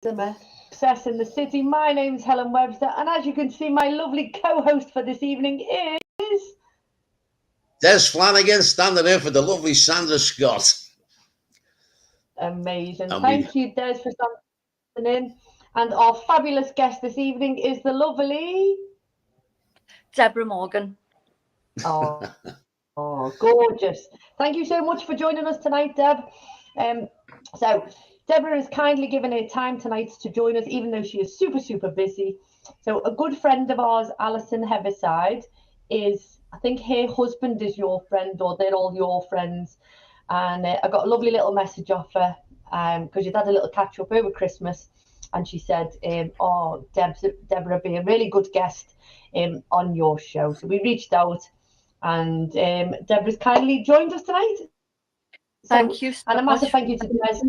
Success in the City. My name's Helen Webster, and as you can see, my lovely co-host for this evening is Des Flanagan, standing in for the lovely Sandra Scott. Amazing. Thank you, Des, for standing in. And our fabulous guest this evening is the lovely Deborah Morgan. Oh, gorgeous. Thank you so much for joining us tonight, Deb. So Deborah has kindly given her time tonight to join us, even though she is super busy. So a good friend of ours, Alison Heaviside, I think her husband is your friend, or they're all your friends. And I got a lovely little message off her because you'd had a little catch up over Christmas. And she said, Deborah would be a really good guest on your show. So we reached out, and Deborah's kindly joined us tonight. Thank you so and a massive much. Thank you to Des.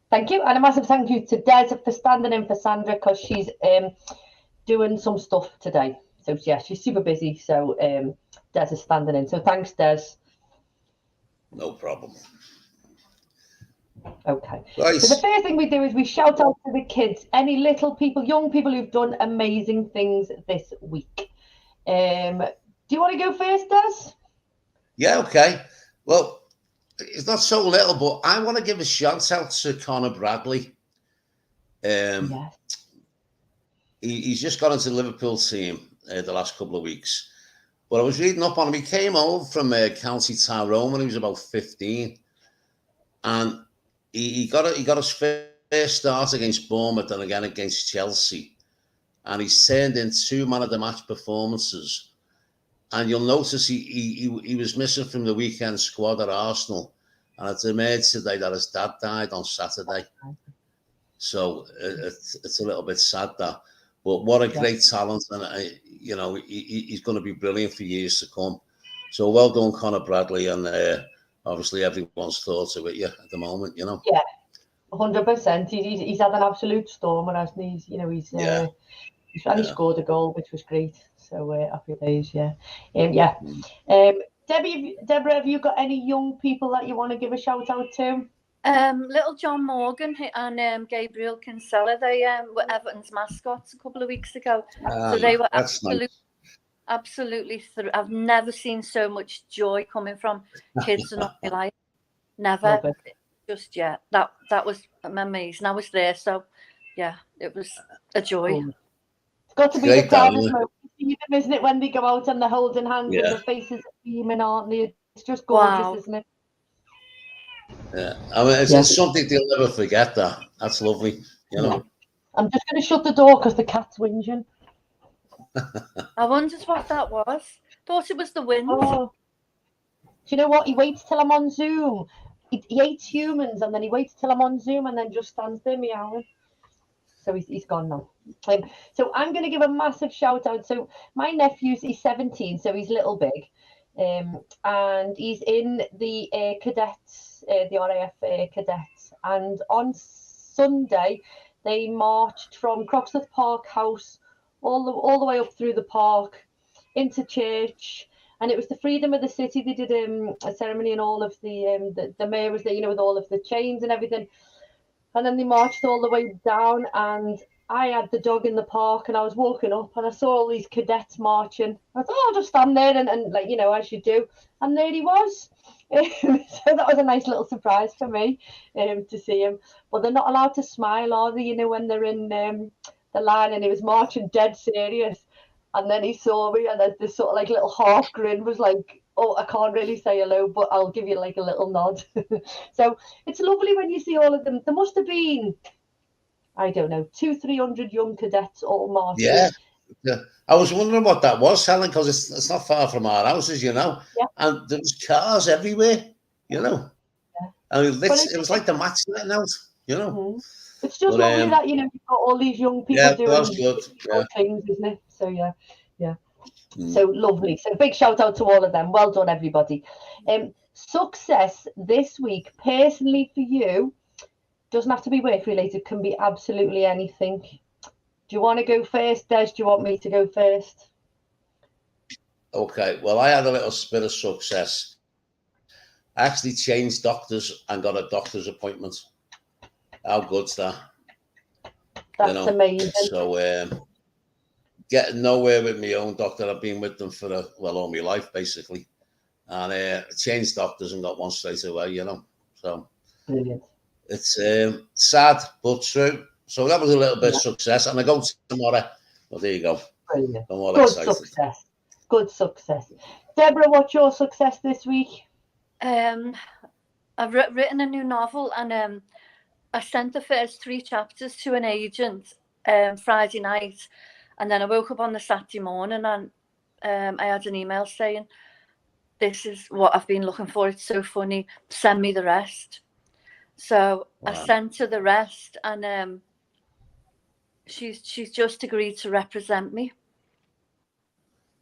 Thank you, and a massive thank you to Des for standing in for Sandra, because she's doing some stuff today. So yeah, she's super busy. So Des is standing in. So thanks, Des. No problem. Okay. Right. So the first thing we do is we shout out to the kids, any little people, young people who've done amazing things this week. Do you want to go first, Des? Yeah, okay. Well, it's not so little, but I want to give a shout out to Connor Bradley. Yes. He's just got into the Liverpool team the last couple of weeks. But I was reading up on him. He came over from County Tyrone when he was about 15. And he got his first start against Bournemouth and again against Chelsea. And he's turned in 2 man-of-the-match performances. And you'll notice he was missing from the weekend squad at Arsenal. And it's emerged today that his dad died on Saturday. So it's a little bit sad that. But what a great talent. And, he's going to be brilliant for years to come. So well done, Connor Bradley. And obviously everyone's thoughts of it at the moment, Yeah, 100%. He's had an absolute storm, and he's scored a goal, which was great. So happy days, Deborah, have you got any young people that you want to give a shout out to? Little John Morgan and Gabriel Kinsella, they were Everton's mascots a couple of weeks ago. So they were absolutely I've never seen so much joy coming from kids in my life. Never. Just that was amazing. I was there, so it was a joy. It's got to be the proudest moment, isn't it, when they go out and they're holding hands and their faces are beaming, aren't they? It's just gorgeous, isn't it? Yeah, I mean, it's something they'll never forget. That's lovely, I'm just going to shut the door because the cat's whinging. I wondered what that was. Thought it was the wind. Oh. Do you know what? He waits till I'm on Zoom. He hates humans, and then he waits till I'm on Zoom and then just stands there meowing. So he's gone now. So I'm going to give a massive shout out. So my nephew's, he's 17, so he's little big. And he's in the cadets, the RAF cadets. And on Sunday, they marched from Croxteth Park House all the way up through the park into church. And it was the freedom of the city. They did a ceremony, and all of the mayor was there, with all of the chains and everything. And then they marched all the way down, and I had the dog in the park, and I was walking up, and I saw all these cadets marching. I thought, I'll just stand there and as you do. And there he was. So that was a nice little surprise for me to see him. But they're not allowed to smile, are they? When they're in the line, and he was marching dead serious. And then he saw me, and then this sort of little half grin was like, oh, I can't really say hello, but I'll give you a little nod. So it's lovely when you see all of them. There must have been, I don't know, 200-300 young cadets all marching. Yeah. I was wondering what that was, Helen, because it's not far from our houses, Yeah. And there was cars everywhere, Yeah. I mean, it was like the match night out, Mm-hmm. It's just lovely that you've got all these young people doing good things, isn't it? So yeah. So lovely. So big shout out to all of them. Well done, everybody. Success this week, personally for you, doesn't have to be work related, can be absolutely anything. Do you want to go first, Des? Do you want me to go first? Okay. Well, I had a little bit of success. I actually changed doctors and got a doctor's appointment. How good's that? That's amazing. So getting nowhere with my own doctor. I've been with them for all my life basically, and changed doctors and got one straight away. So brilliant. It's sad but true. So that was a little bit of success, and I go tomorrow. Well, there you go. Brilliant. I'm all Good excited. success. Good success. Deborah, what's your success this week? I've written a new novel, and I sent the first 3 chapters to an agent Friday night, and then I woke up on the Saturday morning and I had an email saying, "This is what I've been looking for. It's so funny. Send me the rest." So wow. I sent her the rest, and she's just agreed to represent me.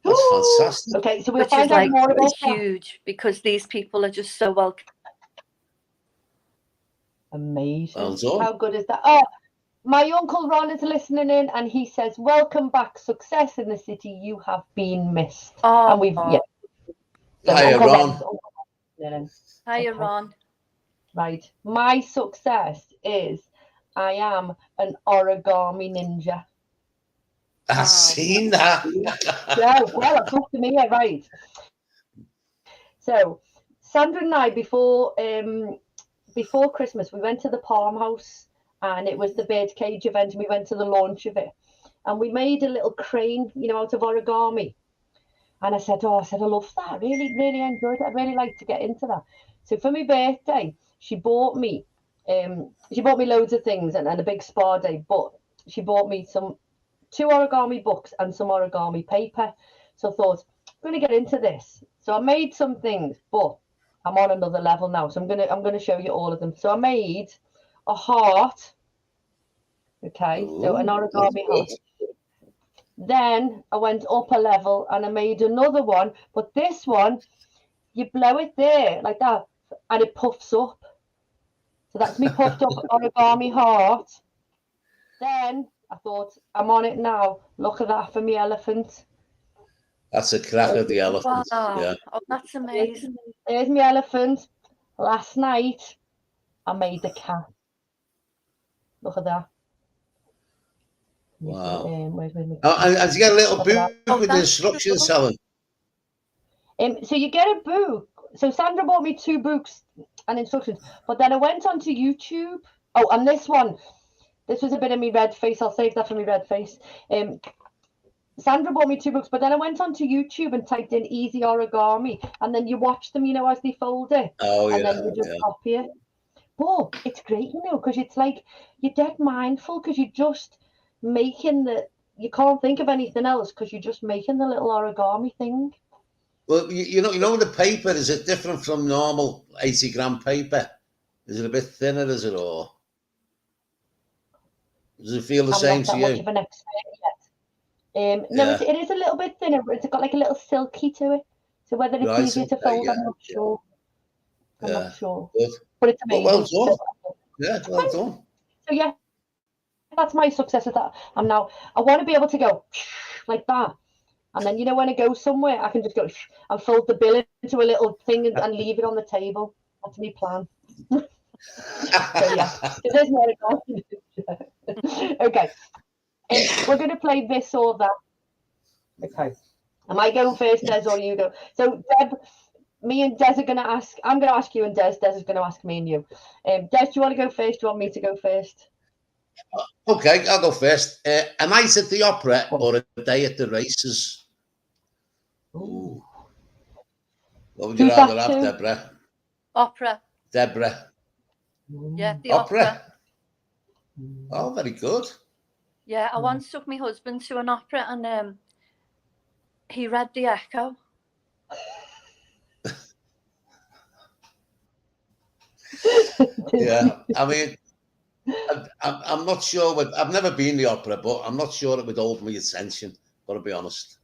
That's fantastic. Okay, so we'll find out more about that. Huge, because these people are just so well. Amazing. Well done. How good is that? Oh, my uncle Ron is listening in, and he says, "Welcome back, success in the city. You have been missed." Oh, and we've So hiya, Ron. Hiya, Ron. Right. My success is I am an origami ninja. I've seen that. Yeah, well, it's up to me, right? So, Sandra and I, before Christmas, we went to the Palm House, and it was the birdcage event, and we went to the launch of it, and we made a little crane, out of origami. And I said, I love that. I really, really enjoyed it. I'd really like to get into that. So for my birthday, she bought me loads of things and a big spa day, but she bought me 2 origami books and some origami paper. So I thought, I'm going to get into this. So I made some things, but I'm on another level now. So I'm going to show you all of them. So I made a heart. Okay. Ooh, so an origami heart. Then I went up a level and I made another one, but this one, you blow it there like that and it puffs up. So that's me puffed up origami heart. Then I thought, I'm on it now. Look at that for me elephant. That's a crack of the elephant. Wow. Yeah. Oh, that's amazing. There's my elephant. Last night, I made the cat. Look at that. Wow. And you get a little book with the instructions, Helen. So you get a book. So Sandra bought me 2 books and instructions, but then I went onto YouTube. Oh, and this was a bit of me red face. I'll save that for me red face. Sandra bought me 2 books, but then I went onto YouTube and typed in easy origami, and then you watch them, as they fold it. Oh, and then you just copy it. But it's great, because it's like you're dead mindful, because you're just making you can't think of anything else because you're just making the little origami thing. Well, you know the paper, is it different from normal 80-gram paper? Is it a bit thinner, is it, or does it feel the same to you? I'm not that much of an expert yet. No, it is a little bit thinner, but it's got like a little silky to it. So whether it's easier to fold, I'm not sure. I'm not sure. Good. But it's amazing. Well done. Yeah, well done. So yeah, that's my success with that. I want to be able to go like that. And then, when I go somewhere, I can just go and fold the bill into a little thing and leave it on the table. That's my plan. So yeah, so there's more to go. Okay. We're going to play this or that. Okay. Am I going first, Des, or you go? So, Deb, me and Des are going to ask. I'm going to ask you and Des. Des is going to ask me and you. Des, do you want to go first? Do you want me to go first? Okay, I'll go first. A night at the opera or a day at the races? Ooh. What would you rather have, Deborah? Opera. Deborah. Yeah, the opera. Oh, very good. Yeah, I once took my husband to an opera and he read The Echo. Yeah, I mean, I'm not sure. I've never been to the opera, but I'm not sure it would hold my attention, got to be honest.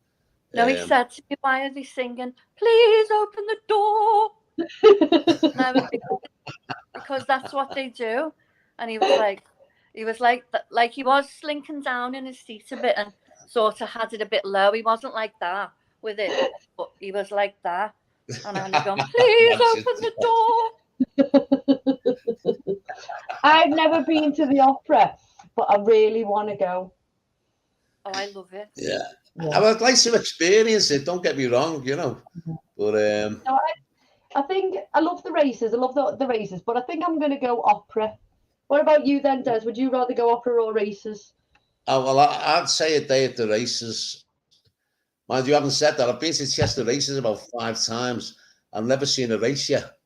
No, he said to me, "Why are they singing? Please open the door." And I was because that's what they do. And he was like he was slinking down in his seat a bit and sort of had it a bit low. He wasn't like that with it, but he was like that. And I'm going, "Please open the door." I've never been to the opera, but I really want to go. Oh, I love it. Yeah. Yeah. I would like to experience it. Don't get me wrong, you know. But No, I think I love the races. I love the races, but I think I'm going to go opera. What about you then, Des? Would you rather go opera or races? oh, well, I'd say a day at the races. Mind you, haven't said that. I've been to Chester races about 5 times. I've never seen a race yet.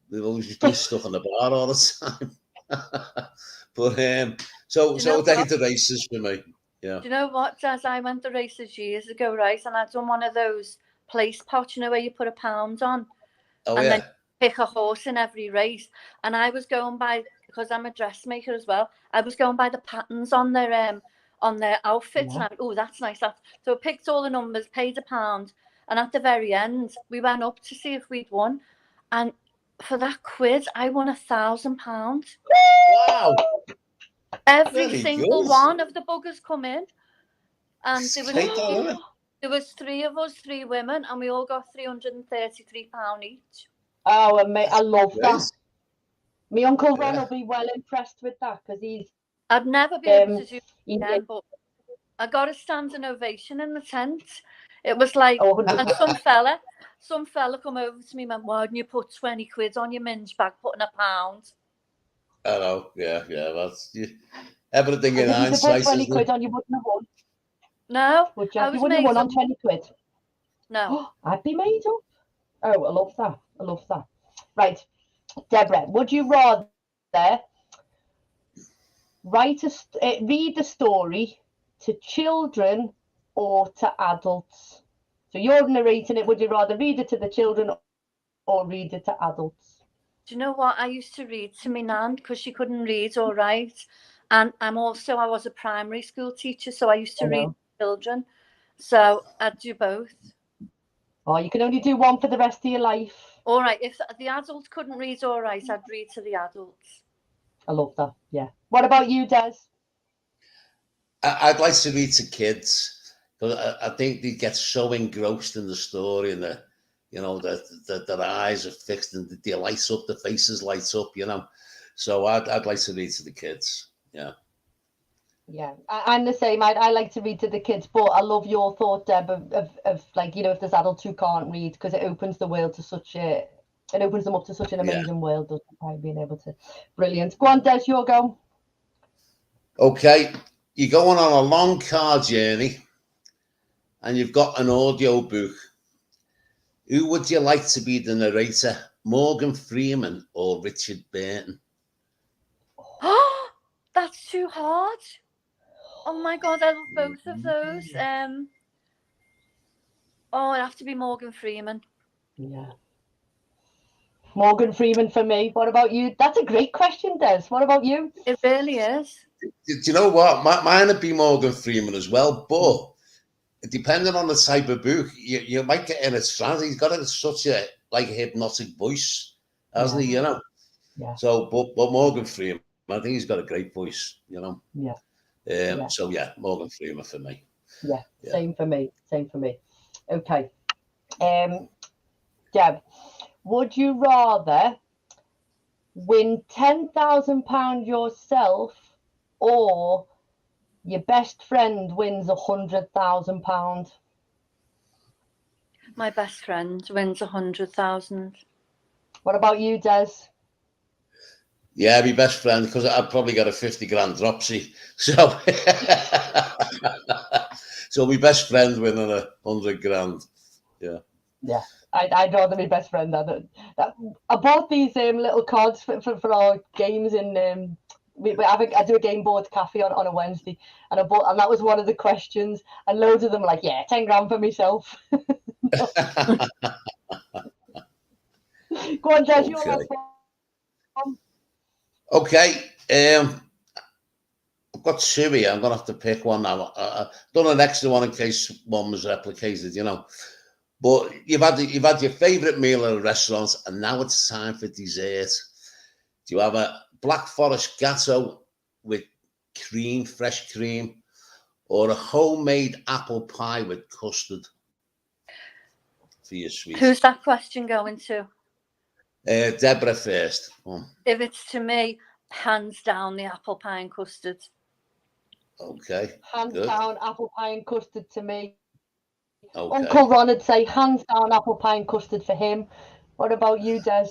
We've always just been stuck on the bar all the time. But so a day at the races for me. Yeah. Do you know what, Des? I went the races years ago, right? And I'd done one of those place pots, you know, where you put a pound on. Oh, and yeah. then pick a horse in every race. And I was going by, because I'm a dressmaker as well, I was going by the patterns on their outfits. Yeah. And oh, that's nice. So I picked all the numbers, paid £1, and at the very end, we went up to see if we'd won. And for that quiz, I won £1,000. Wow. Every Very single good. one of the buggers come in. And there was 3 of us, 3 women, and we all got £333 each. Oh, I love Great. that. My Uncle Ron will be well impressed with that because I'd never be able to do it again, but I got a standing ovation in the tent. It was like, and some fella come over to me and went, why didn't you put 20 quid on your minge bag, putting £1? I know, yeah, that's everything in if hindsight. You put 20 quid on, you wouldn't have won. No, Would you? You wouldn't have won on 20 quid. No. I'd be made up. Oh, I love that. I love that. Right, Deborah, would you rather read a story to children or to adults? So you're narrating it. Would you rather read it to the children or read it to adults? Do you know what? I used to read to my nan because she couldn't read or write. And I was a primary school teacher, so I used to read to children. So I'd do both. Oh, you can only do one for the rest of your life. All right. If the adults couldn't read or write, I'd read to the adults. I love that. Yeah. What about you, Des? I'd like to read to kids because I think they get so engrossed in the story and their eyes are fixed and they light up, the faces light up, you know. So I'd like to read to the kids. Yeah. Yeah, I'm the same. I like to read to the kids, but I love your thought, Deb, of like, you know, if there's adults who can't read, because it opens the world to it opens them up to such an amazing world, doesn't it, by being able to. Brilliant. Go on, Des, your go. Okay, you're going on a long car journey and you've got an audio book. Who would you like to be the narrator, Morgan Freeman or Richard Burton? Oh, that's too hard. Oh my God, I love both of those. It'd have to be Morgan Freeman. Yeah. Morgan Freeman for me. What about you? That's a great question, Des. What about you? It really is. Do you know what? Mine would be Morgan Freeman as well, but depending on the type of book, you might get in a trance. He's got such a hypnotic voice, hasn't he? You know. Yeah. So, but Morgan Freeman, I think he's got a great voice. You know. Yeah. So yeah, Morgan Freeman for me. Yeah. Same for me. Okay. Deb, would you rather win £10,000 yourself or your best friend wins £100,000? My best friend wins 100,000. What about you, Des? Yeah, my best friend, because I've probably got a 50 grand dropsy. So, so my best friend winning 100 grand. Yeah. Yeah, I'd rather my best friend than that. I bought these little cards for our games in I do a game board cafe on a Wednesday, and that was one of the questions, and loads of them were like, yeah, 10 grand for myself. Go on, Des, your last one. Okay, I've got 2 here. I'm gonna have to pick one now. I've done an extra one in case one was replicated, you know. But you've had your favourite meal at a restaurant, and now it's time for dessert. Do you have a Black Forest Gatto with cream, fresh cream, or a homemade apple pie with custard for your sweet? Who's that question going to? Deborah first. If it's to me, hands down the apple pie and custard. Okay. Hands Good. down, apple pie and custard to me. Okay. Uncle Ron would say hands down, apple pie and custard for him. What about you, Des?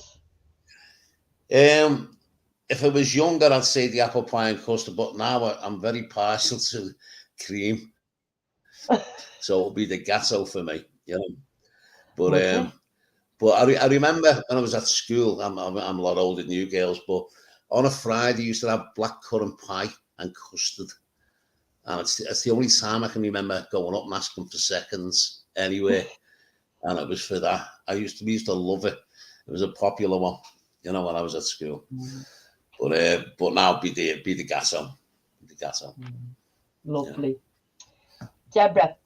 If I was younger, I'd say the apple pie and custard, but now I'm very partial to cream. So it'll be the gatto for me, you know. But Okay. but I remember when I was at school, I'm a lot older than you girls, but on a Friday, I used to have blackcurrant pie and custard. And it's the only time I can remember going up and asking for seconds anywhere. And it was for that. We used to love it. It was a popular one, you know, when I was at school. But now be the gatto. The gatto. Lovely. Yeah. Deborah,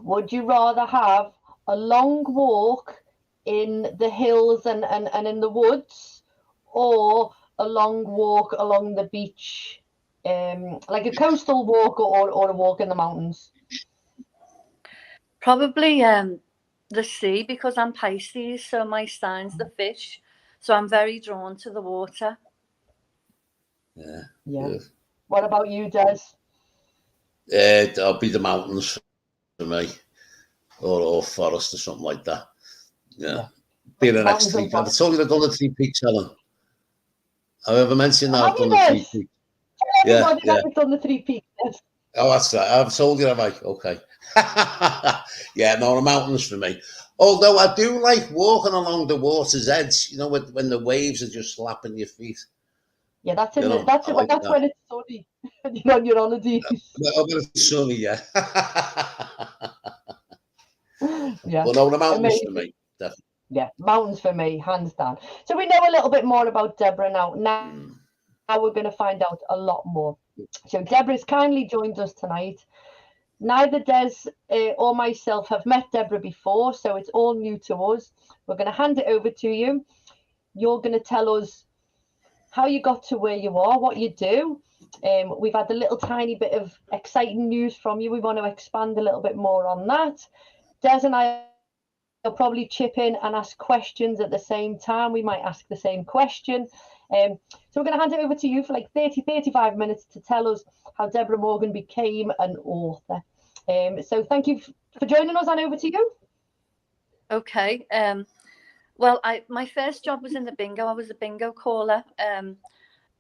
would you rather have a long walk in the hills and in the woods, or a long walk along the beach, like a coastal walk or a walk in the mountains? Probably the sea, because I'm Pisces, so my sign's the fish. So I'm very drawn to the water. Yeah. Good. What about you, Des? I'll be the mountains for me, or forest or something like that. Yeah. Be the next 3 peaks. I told you I've done the 3 peak challenge. Have I ever mentioned that I've done the 3 peaks? Yeah. I've done the 3 peaks. Oh, that's right. I've told you, have I? Okay. Yeah, no, the mountains for me. Although I do like walking along the water's edge, you know, when the waves are just slapping your feet. Yeah, that's when it's sunny. You're on your holidays. When it's sunny, yeah. Yeah. But no, the mountains for me, definitely. Yeah, mountains for me, hands down. So we know a little bit more about Deborah now. Now we're going to find out a lot more. So Deborah's kindly joined us tonight. Neither Des or myself have met Deborah before, so it's all new to us. We're going to hand it over to you. You're going to tell us how you got to where you are, what you do. We've had a little tiny bit of exciting news from you. We want to expand a little bit more on that. Des and I will probably chip in and ask questions at the same time. We might ask the same question. So we're going to hand it over to you for like 35 minutes to tell us how Deborah Morgan became an author. So thank you for joining us, and over to you. Okay. Well, my first job was in the bingo. I was a bingo caller,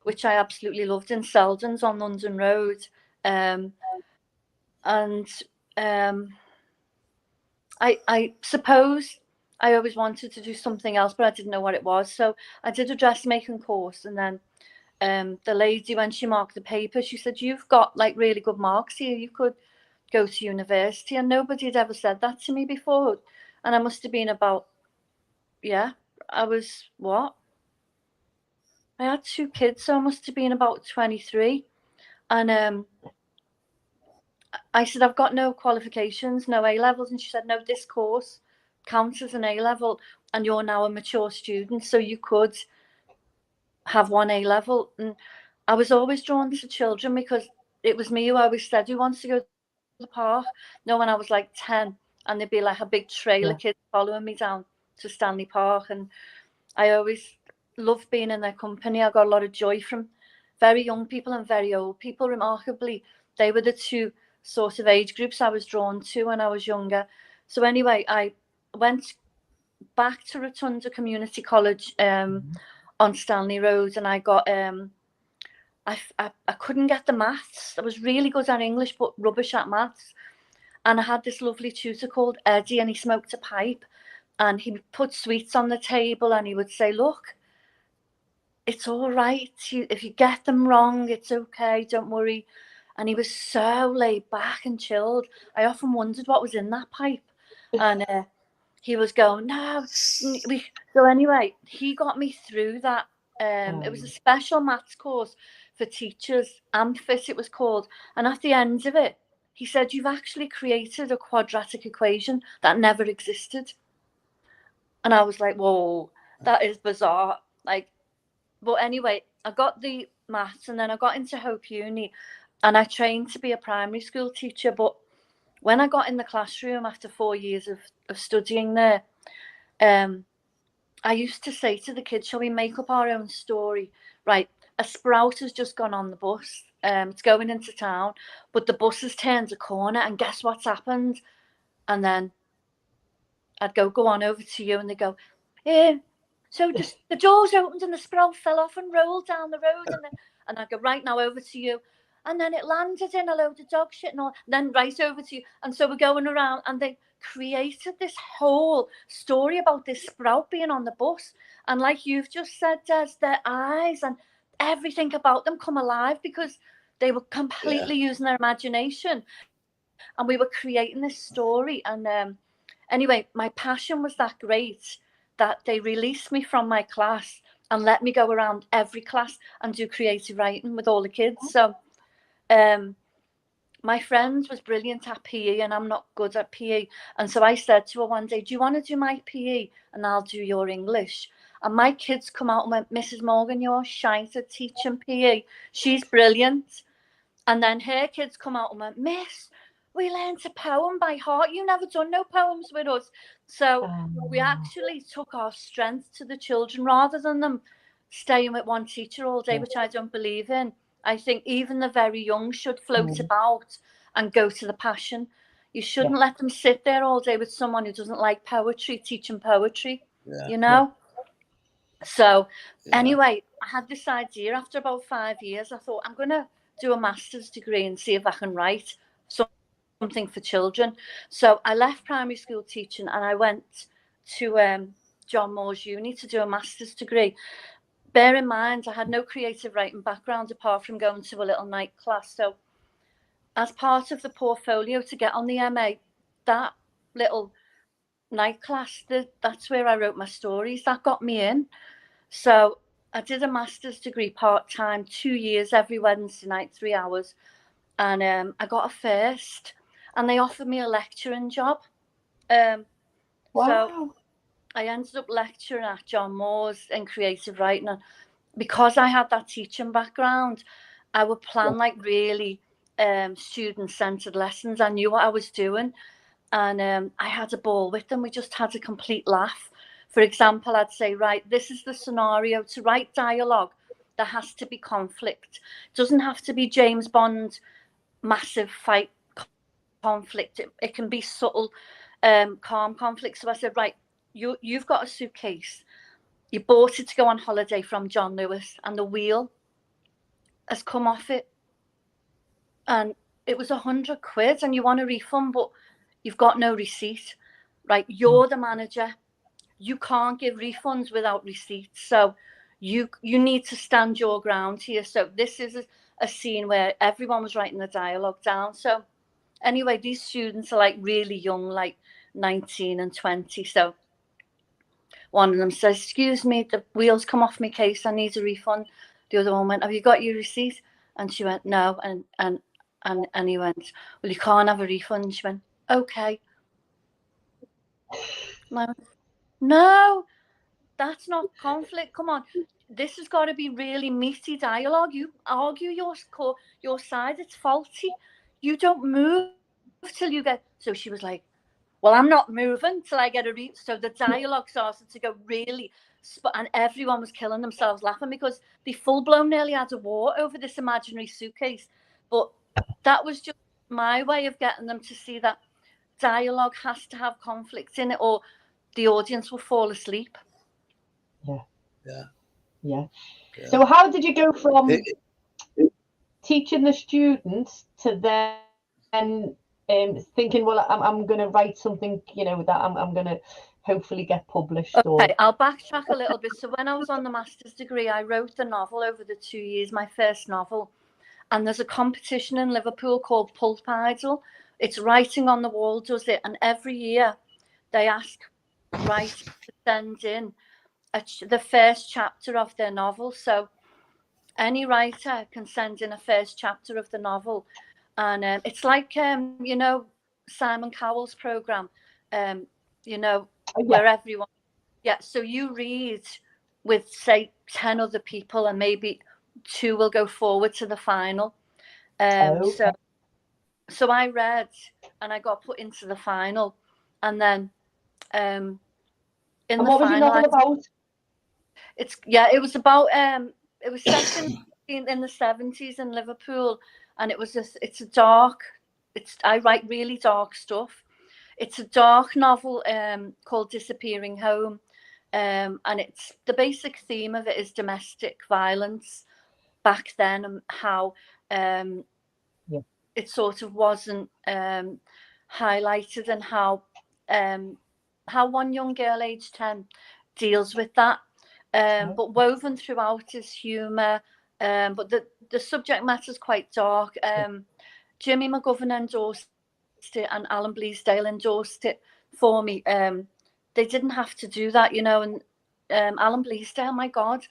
which I absolutely loved, in Seldon's on London Road. I suppose I always wanted to do something else, but I didn't know what it was. So I did a dressmaking course, and then the lady, when she marked the paper, she said, "You've got like really good marks here. You could go to university." And nobody had ever said that to me before. And I must have been about, I was what? I had 2 kids, so I must have been about 23. And I said, "I've got no qualifications, no A-levels." And she said, "No, this course counts as an A-level, and you're now a mature student, so you could have 1 A-level." And I was always drawn to children, because it was me who always said, "Who wants to go to the park?" No, when I was like 10, and there'd be like a big trail of kids following me down to Stanley Park, and I always loved being in their company. I got a lot of joy from very young people and very old people. Remarkably, they were the 2 sort of age groups I was drawn to when I was younger. So anyway, I went back to Rotunda Community College on Stanley Road, and I got I couldn't get the maths. I was really good at English, but rubbish at maths. And I had this lovely tutor called Eddie, and he smoked a pipe, and he would put sweets on the table, and he would say, "Look, it's all right. If you get them wrong, it's okay. Don't worry." And he was so laid back and chilled. I often wondered what was in that pipe. And he was going, "No." So anyway, he got me through that. It was a special maths course for teachers, AMFIT it was called. And at the end of it, he said, "You've actually created a quadratic equation that never existed." And I was like, "Whoa, that is bizarre." But anyway, I got the maths, and then I got into Hope Uni, and I trained to be a primary school teacher. But when I got in the classroom after 4 years of studying there, I used to say to the kids, "Shall we make up our own story? Right, a sprout has just gone on the bus. It's going into town, but the bus has turned a corner, and guess what's happened? And then I'd go on over to you, and they go, so just the doors opened and the sprout fell off and rolled down the road, and I'd go right now over to you, and then it landed in a load of dog shit and all, then right over to you, and so we're going around, and they created this whole story about this sprout being on the bus, and like you've just said, Des, their eyes and everything about them come alive because they were completely using their imagination, and we were creating this story. And anyway, my passion was that great that they released me from my class and let me go around every class and do creative writing with all the kids. So my friend was brilliant at PE and I'm not good at PE. And so I said to her one day, do you want to do my PE and I'll do your English? And my kids come out and went, Mrs. Morgan, you're shite at teaching PE. She's brilliant. And then her kids come out and went, Miss, we learned a poem by heart. You never done no poems with us. So we actually took our strength to the children rather than them staying with one teacher all day, which I don't believe in. I think even the very young should float about and go to the passion. You shouldn't let them sit there all day with someone who doesn't like poetry, teaching poetry, you know? So anyway, I had this idea after about 5 years. I thought, I'm going to do a master's degree and see if I can write something for children. So I left primary school teaching and I went to John Moores Uni to do a master's degree. Bear in mind, I had no creative writing background apart from going to a little night class. So as part of the portfolio to get on the MA, that little night class, that's where I wrote my stories. That got me in. So I did a master's degree part-time, 2 years, every Wednesday night, 3 hours. And I got a first. And they offered me a lecturing job. So I ended up lecturing at John Moores in creative writing. And because I had that teaching background, I would plan like really student-centered lessons. I knew what I was doing. And I had a ball with them. We just had a complete laugh. For example, I'd say, right, this is the scenario. To write dialogue, there has to be conflict. It doesn't have to be James Bond, massive fight conflict. It can be subtle, calm conflict. So I said, right, you've got a suitcase. You bought it to go on holiday from John Lewis, and the wheel has come off it. And it was £100, and you want a refund, but you've got no receipt. Right, you're the manager. You can't give refunds without receipts. So you need to stand your ground here. So this is a scene where everyone was writing the dialogue down. So anyway, these students are like really young, like 19 and 20. So one of them says, excuse me, the wheels come off my case. I need a refund. The other one went, have you got your receipt? And she went, no. And he went, well, you can't have a refund. She went, okay. No, that's not conflict. Come on. This has got to be really meaty dialogue. You argue your side. It's faulty. You don't move till you get. So she was like, well, I'm not moving till I get a read. So the dialogue started to go really, and everyone was killing themselves laughing because they full blown nearly had a war over this imaginary suitcase. But that was just my way of getting them to see that dialogue has to have conflict in it, or the audience will fall asleep. Yeah. So how did you go from teaching the students to then thinking, well, I'm going to write something, that I'm going to hopefully get published? Okay, I'll backtrack a little bit. So when I was on the master's degree, I wrote the novel over the 2 years, my first novel. And there's a competition in Liverpool called Pulp Idol. It's Writing on the Wall does it. And every year they ask writers to send in the first chapter of their novel. So any writer can send in a first chapter of the novel. And it's like, Simon Cowell's program, where everyone, so you read with, say, 10 other people and maybe 2 will go forward to the final. So I read and I got put into the final. And then in and the what final, was your novel about? it was about, it was set in in the 70s in Liverpool, and I write really dark stuff. It's a dark novel called Disappearing Home, and it's the basic theme of it is domestic violence back then, and how it sort of wasn't highlighted, and how one young girl aged 10 deals with that. But woven throughout is humour, but the subject matter is quite dark. Jimmy McGovern endorsed it, and Alan Bleasdale endorsed it for me. They didn't have to do that, you know. And Alan Bleasdale, my God,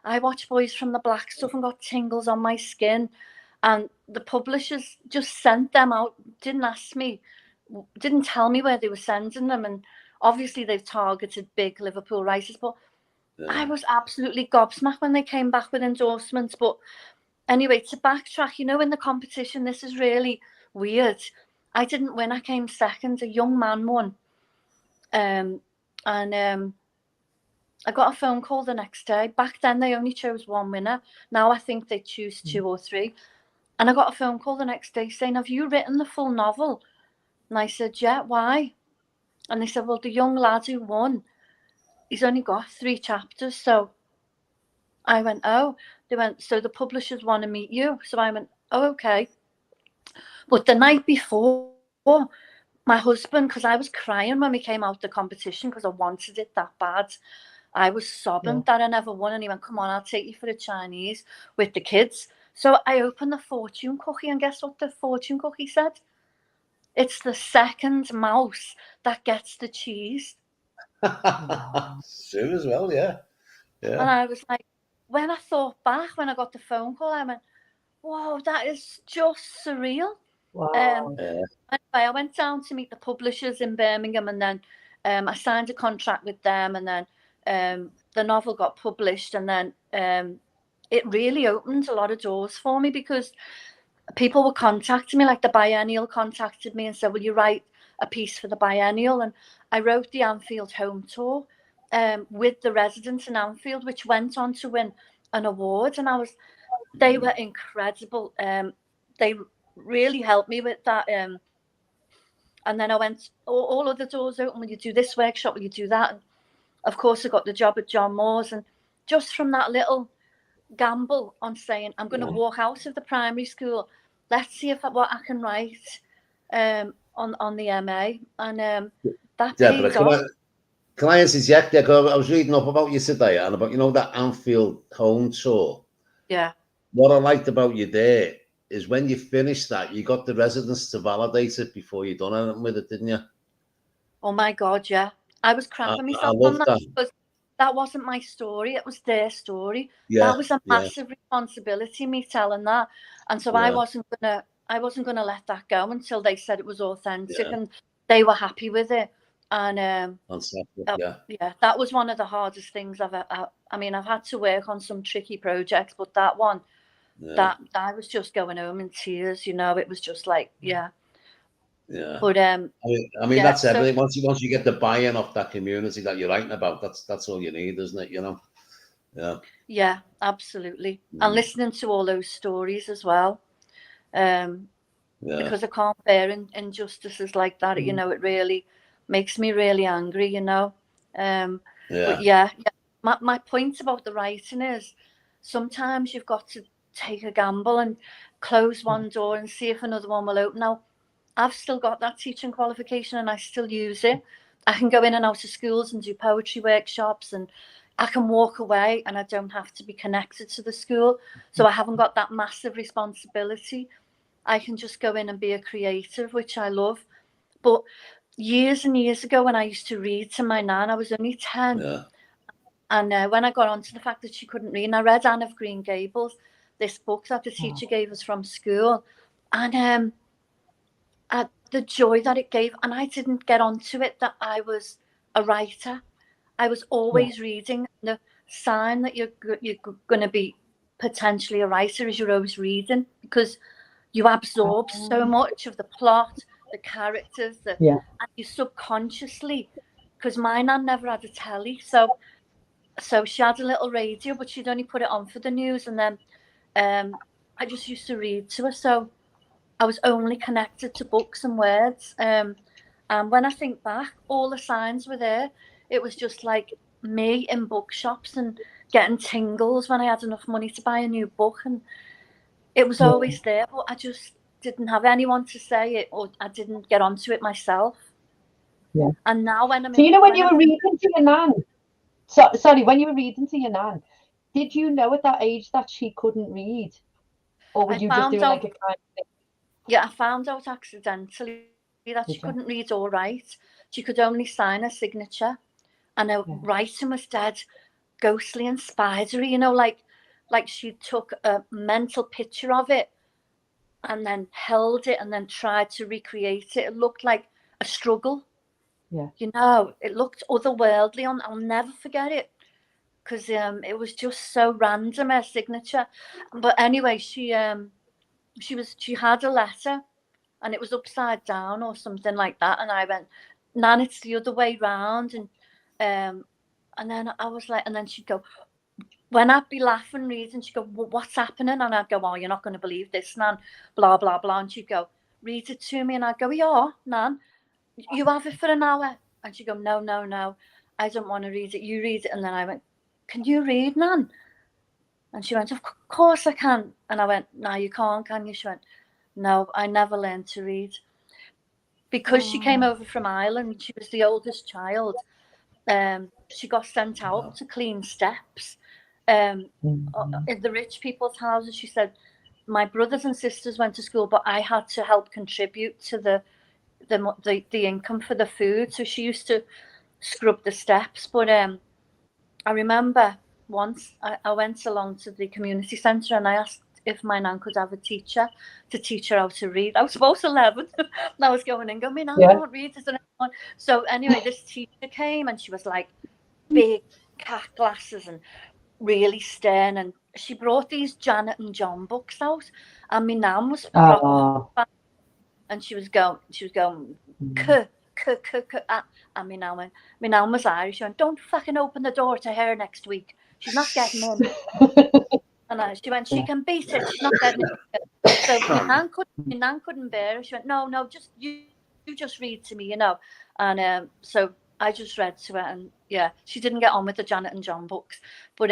I watched Boys from the Black stuff and got tingles on my skin. And the publishers just sent them out, didn't ask me, didn't tell me where they were sending them. And obviously they've targeted big Liverpool writers, but I was absolutely gobsmacked when they came back with endorsements. But anyway, to backtrack, you know, in the competition, this is really weird. I didn't win. I came second. A young man won. And I got a phone call the next day. Back then, they only chose one winner. Now I think they choose 2 or 3. And I got a phone call the next day saying, have you written the full novel? And I said, yeah, why? And they said, well, the young lad who won, he's only got 3 chapters. So I went, oh. They went, so the publishers want to meet you. So I went, oh, okay. But the night before, my husband, because I was crying when we came out the competition because I wanted it that bad. I was sobbing that I never won. And he went, come on, I'll take you for a Chinese with the kids. So I opened the fortune cookie, and guess what the fortune cookie said? It's the second mouse that gets the cheese. True as well, yeah. And I was like, when I thought back, when I got the phone call, I went, whoa, that is just surreal. Wow. Anyway, I went down to meet the publishers in Birmingham, and then I signed a contract with them, and then the novel got published, and then it really opened a lot of doors for me, because people were contacting me, like the Biennial contacted me and said, will you write a piece for the Biennial? And I wrote the Anfield Home Tour with the residents in Anfield, which went on to win an award. And they were incredible. They really helped me with that. And then I went, all of the doors open. Will you do this workshop? Will you do that? And of course, I got the job at John Moore's. And just from that little gamble on saying, I'm going to walk out of the primary school, let's see what I can write on the MA. And that paid off. Can I interject there? I was reading up about you today, and about, you know, that Anfield Home Tour. Yeah. What I liked about you there is when you finished that, you got the residents to validate it before you done anything with it, didn't you? Oh my God, yeah. I was crapping myself on that because that wasn't my story. It was their story. Yeah, that was a massive responsibility, me telling that. And so I wasn't gonna let that go until they said it was authentic and they were happy with it. And that was one of the hardest things I mean, I've had to work on some tricky projects, but that one, that I was just going home in tears, you know. It was just like, But I mean that's everything. Once you get the buy-in of that community that you're writing about, that's all you need, isn't it? You know. Yeah, absolutely. And listening to all those stories as well, because I can't bear injustices like that. You know, it really makes me really angry. You know. But my point about the writing is sometimes you've got to take a gamble and close one door and see if another one will open. Now, I've still got that teaching qualification and I still use it. I can go in and out of schools and do poetry workshops, and I can walk away and I don't have to be connected to the school. So I haven't got that massive responsibility. I can just go in and be a creative, which I love. But years and years ago, when I used to read to my nan, I was only 10. And when I got onto the fact that she couldn't read, and I read Anne of Green Gables, this book that the teacher gave us from school. And the joy that it gave, and I didn't get onto it that I was a writer. I was always reading. The sign that you're going to be potentially a writer is you're always reading, because you absorb so much of the plot, the characters, and you subconsciously, because my nan never had a telly, so she had a little radio, but she'd only put it on for the news, and then I just used to read to her. So I was only connected to books and words. And when I think back, all the signs were there. It was just like me in bookshops and getting tingles when I had enough money to buy a new book. And it was always there, but I just didn't have anyone to say it, or I didn't get onto it myself. Yeah. And now when I'm so, when you were reading to your nan, sorry, when you were reading to your nan, did you know at that age that she couldn't read? Or were you just doing like a kind of thing? Yeah, I found out accidentally that she couldn't read or write. She could only sign her signature, and her writing was dead ghostly and spidery, you know, like she took a mental picture of it and then held it and then tried to recreate it. It looked like a struggle. Yeah. You know, it looked otherworldly. I'll never forget it, because it was just so random, her signature. But anyway, she had a letter and it was upside down or something like that, and I went, Nan, it's the other way round. And then I was like, and then she'd go, when I'd be laughing reading, she'd go, well, what's happening? And I'd go, oh, you're not going to believe this, Nan, blah blah blah. And she'd go, read it to me. And I'd go, yeah, Nan, you have it for an hour. And she'd go, no, I don't want to read it, you read it. And then I went, can you read, Nan? And she went, of course I can. And I went, no, you can't, can you? She went, no, I never learned to read. Because she came over from Ireland, she was the oldest child. She got sent out to clean steps in the rich people's houses. She said, my brothers and sisters went to school, but I had to help contribute to the income for the food. So she used to scrub the steps. But I remember once I went along to the community centre and I asked if my nan could have a teacher to teach her how to read. I was about 11 and I was going and going, my nan can't read. So anyway, this teacher came and she was like big cat glasses and really stern, and she brought these Janet and John books out, and my nan was proper, and she was going and my nan was Irish. She went, don't fucking open the door to her next week, she's not getting in. And she went, she can beat it, she's not getting in. So my nan couldn't bear it. She went, no, just you just read to me, you know. And so I just read to her, and yeah, she didn't get on with the Janet and John books, but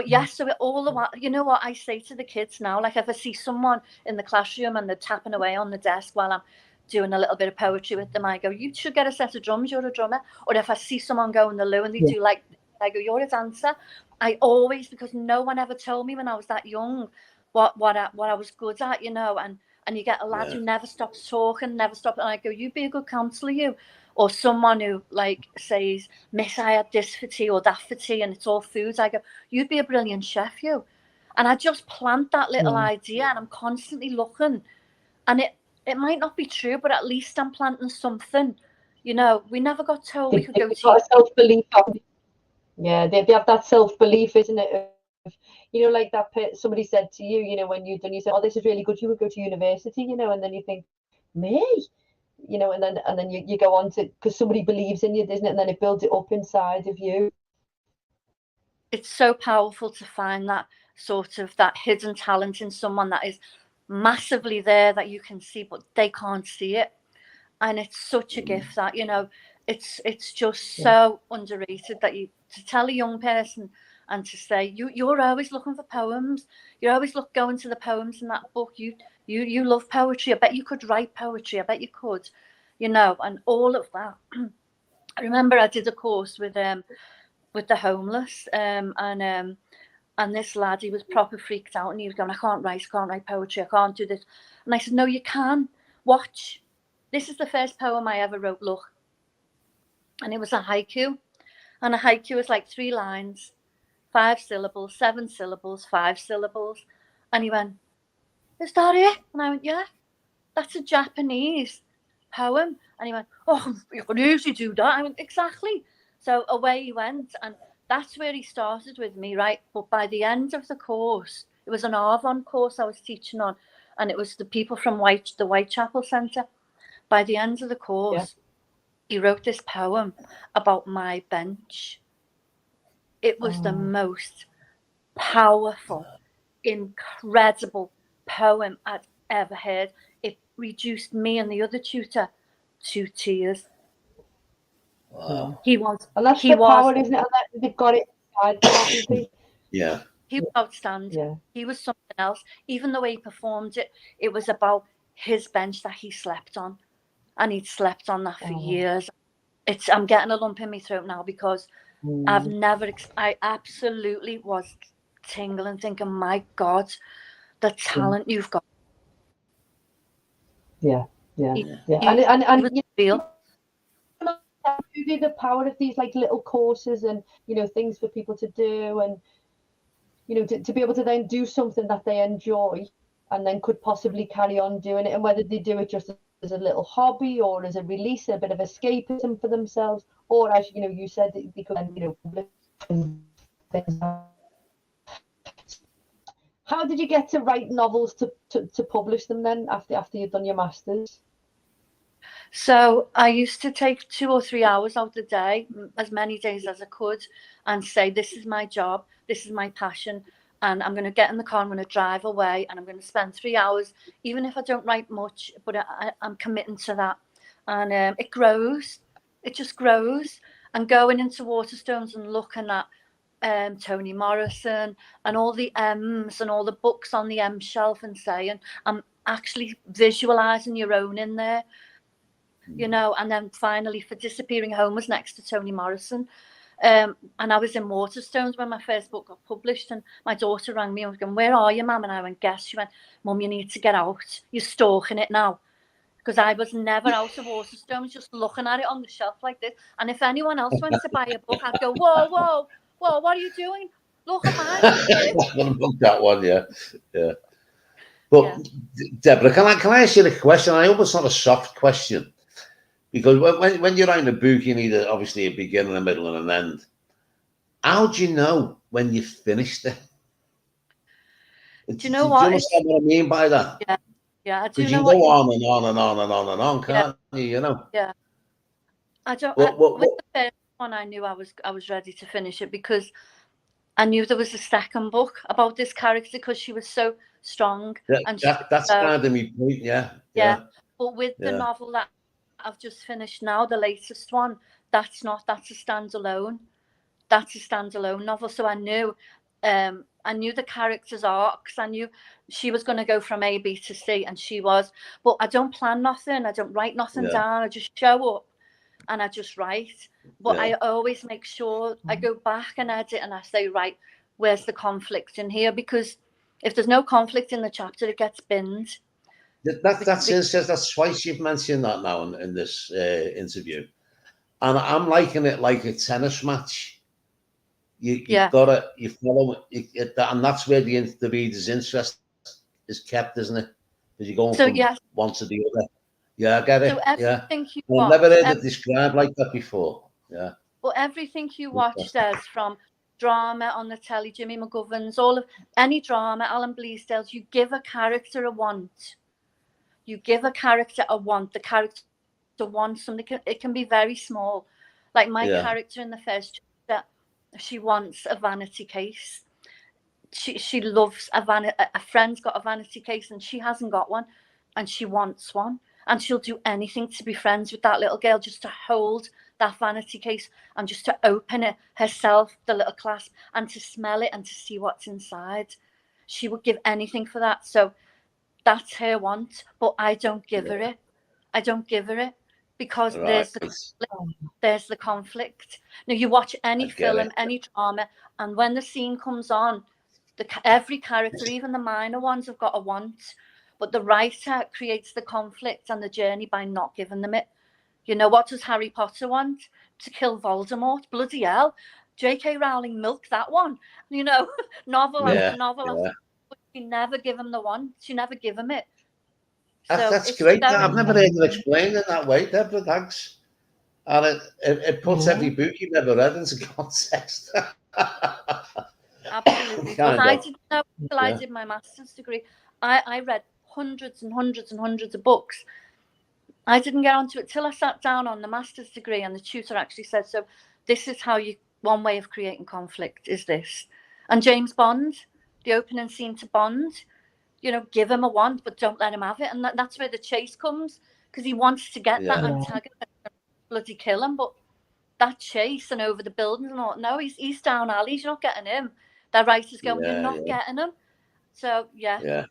yes. So all the while, you know what I say to the kids now, like if I see someone in the classroom and they're tapping away on the desk while I'm doing a little bit of poetry with them, I go, you should get a set of drums, you're a drummer. Or if I see someone go in the loo and they do like, I go, you're a dancer. I always, because no one ever told me when I was that young what I was good at, you know. And you get a lad who never stops talking, never stops, and I go, you be a good counsellor, you. Or someone who like says, miss, I had this for tea or that for tea, and it's all foods. I go, you'd be a brilliant chef, you. And I just plant that little idea, and I'm constantly looking. And it might not be true, but at least I'm planting something. You know, we never got told we could go to self-belief. Yeah, they have that self-belief, isn't it? You know, like that somebody said to you, you know, when you've done, you said, oh, this is really good, you would go to university, you know, and then you think, me? You know, and then you go on to, because somebody believes in you, doesn't it? And then it builds it up inside of you. It's so powerful to find that sort of that hidden talent in someone that is massively there that you can see, but they can't see it. And it's such a gift that, you know, it's just so underrated that to tell a young person and to say, you're always looking for poems, you're always going to the poems in that book, you love poetry, I bet you could write poetry, I bet you could, you know, and all of that. I remember I did a course with the homeless, and this lad, he was proper freaked out, and he was going, I can't write poetry, I can't do this. And I said, no, you can. Watch. This is the first poem I ever wrote, look. And it was a haiku. And a haiku is like 3 lines, 5 syllables, 7 syllables, 5 syllables. And he went, is that it? And I went, yeah, that's a Japanese poem. And he went, oh, you can easily do that. I went, exactly. So away he went. And that's where he started with me, right? But by the end of the course, it was an Avon course I was teaching on, and it was the people from the Whitechapel Centre. By the end of the course, he wrote this poem about my bench. It was the most powerful, incredible poem I'd ever heard. It reduced me and the other tutor to tears. Wow. He was, and that's he the was, power, isn't it? And that they've got it inside them, haven't they? Yeah. he was outstanding. Yeah. He was something else. Even the way he performed it, it was about his bench that he slept on, and he'd slept on that for years. I'm getting a lump in my throat now because I've never, I absolutely was tingling, thinking, my God, the talent you've got. Yeah. He And was real. the power of these like little courses and things for people to do, and to be able to then do something that they enjoy and then could possibly carry on doing it, and whether they do it just as a little hobby or as a release, a bit of escapism for themselves, or as you said, they could How did you get to write novels to publish them then after you'd done your masters? So I used to take 2 or 3 hours out of the day, as many days as I could, and say, this is my job, this is my passion, and I'm going to get in the car, I'm going to drive away, and I'm going to spend 3 hours, even if I don't write much, but I'm committing to that. And it grows, it just grows. And going into Waterstones and looking at Toni Morrison and all the M's and all the books on the M shelf and saying, I'm actually visualizing your own in there. And then finally for Disappearing Home was next to Toni Morrison. And I was in Waterstones when my first book got published, and my daughter rang me and was going, where are you, Mum? And I went, guess. She went, Mum, you need to get out. You're stalking it now. Because I was never out of Waterstones, just looking at it on the shelf like this. And if anyone else went to buy a book, I'd go, whoa, what are you doing? Look at mine. That one, yeah. But Deborah, can I ask you a question? I hope it's not a soft question. Because when you're writing a book, you need obviously a beginning, a middle, and an end. How do you know when you've finished it? Do you know what? Do you understand what I mean by that? Yeah, I do. Because you go on and on and on and on and on, can't you? Yeah. I don't. With the first one, I knew I was ready to finish it because I knew there was a second book about this character because she was so strong. That's kind of my point, yeah. But with the novel that I've just finished now, the latest one, that's a standalone. That's a standalone novel. So I knew the character's arcs. I knew she was going to go from A, B to C, and she was. But I don't plan nothing. I don't write nothing down. I just show up and I just write. But I always make sure I go back and edit and I say, right, where's the conflict in here? Because if there's no conflict in the chapter, it gets binned. That's twice you've mentioned that now in this interview, and I'm liking it like a tennis match. You've got it. You follow it, and that's where the reader's interest is kept, isn't it? Because you're going from one to the other. Yeah, I get it. So everything you watch, I've never heard it described like that before. Yeah. Well, everything you watch, Des, from drama on the telly, Jimmy McGovern's, any drama, Alan Bleasdale's, you give a character a want. You give a character a want. The character wants something. It can be very small. Like my character in the first chapter, she wants a vanity case. She loves a friend's got a vanity case and she hasn't got one, and she wants one, and she'll do anything to be friends with that little girl, just to hold that vanity case and just to open it herself, the little clasp, and to smell it and to see what's inside. She would give anything for that. So that's her want, but I don't give her it. I don't give her it because there's the conflict. Now you watch any film, any drama, and when the scene comes on, every character, even the minor ones, have got a want, but the writer creates the conflict and the journey by not giving them it. What does Harry Potter want? To kill Voldemort? Bloody hell. J.K. Rowling milked that one. Novel after novel after. But she never give him the one. She never give him it. That's great. I've never heard it explained in that way, Deborah. Thanks. And it puts every book you've ever read into context. Absolutely. But I didn't know until I did my master's degree. I read hundreds and hundreds and hundreds of books. I didn't get onto it till I sat down on the master's degree, and the tutor actually said, so this is how one way of creating conflict is this. And James Bond, the opening scene to Bond. Give him a wand, but don't let him have it. And that's where the chase comes, because he wants to get that antagonist and bloody kill him. But that chase and over the buildings and all, no, he's down alleys. You're not getting him. That writer's going, you're not getting him. So, yeah.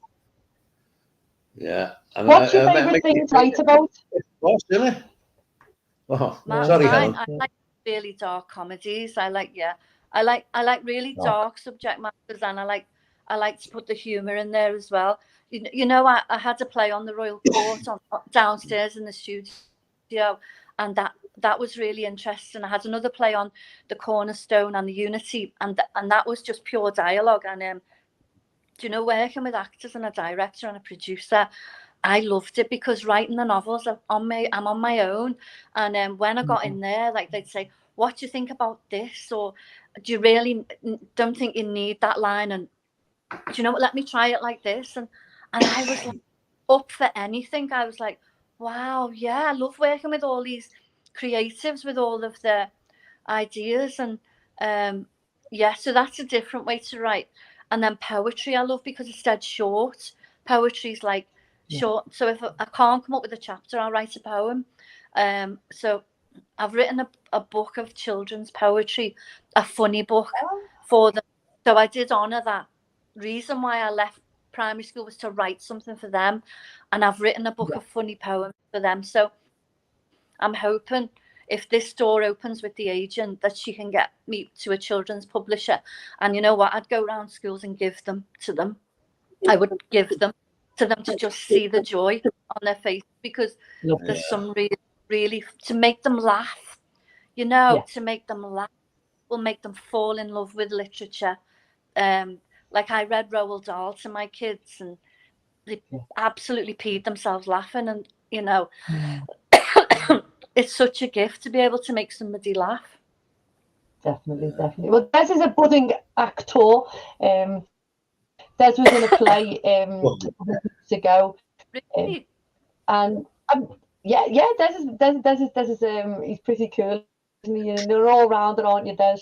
And what's your favourite thing to write about? What's in it? Oh, sorry, Helen. I like really dark comedies. I like really dark subject matters, and I like to put the humour in there as well. I had a play on the Royal Court downstairs in the studio, and that was really interesting. I had another play on the Cornerstone and the Unity, and that was just pure dialogue. And working with actors and a director and a producer, I loved it, because writing the novels, I'm on my own. And when I got in there, like, they'd say, what do you think about this? Or do you really don't think you need that line? And do you know what? Let me try it like this. And I was like, up for anything. I was like, wow, yeah, I love working with all these creatives with all of their ideas. And so that's a different way to write. And then poetry I love, because it's dead short. Poetry's like short. So if I can't come up with a chapter, I'll write a poem. So I've written a book of children's poetry, a funny book for them. So I did honour that. Reason why I left primary school was to write something for them, and I've written a book of funny poems for them. So I'm hoping, if this door opens with the agent, that she can get me to a children's publisher. And you know what? I'd go around schools and give them to them. I would give them to them to just see the joy on their face, because there's some really to make them laugh. To make them laugh will make them fall in love with literature. Like, I read Roald Dahl to my kids, and they absolutely peed themselves laughing. And it's such a gift to be able to make somebody laugh. Definitely. Well, Des is a budding actor. Des was in a play a couple of weeks ago. Really? And Des is he's pretty cool, isn't he? And they're all rounder, aren't you, Des?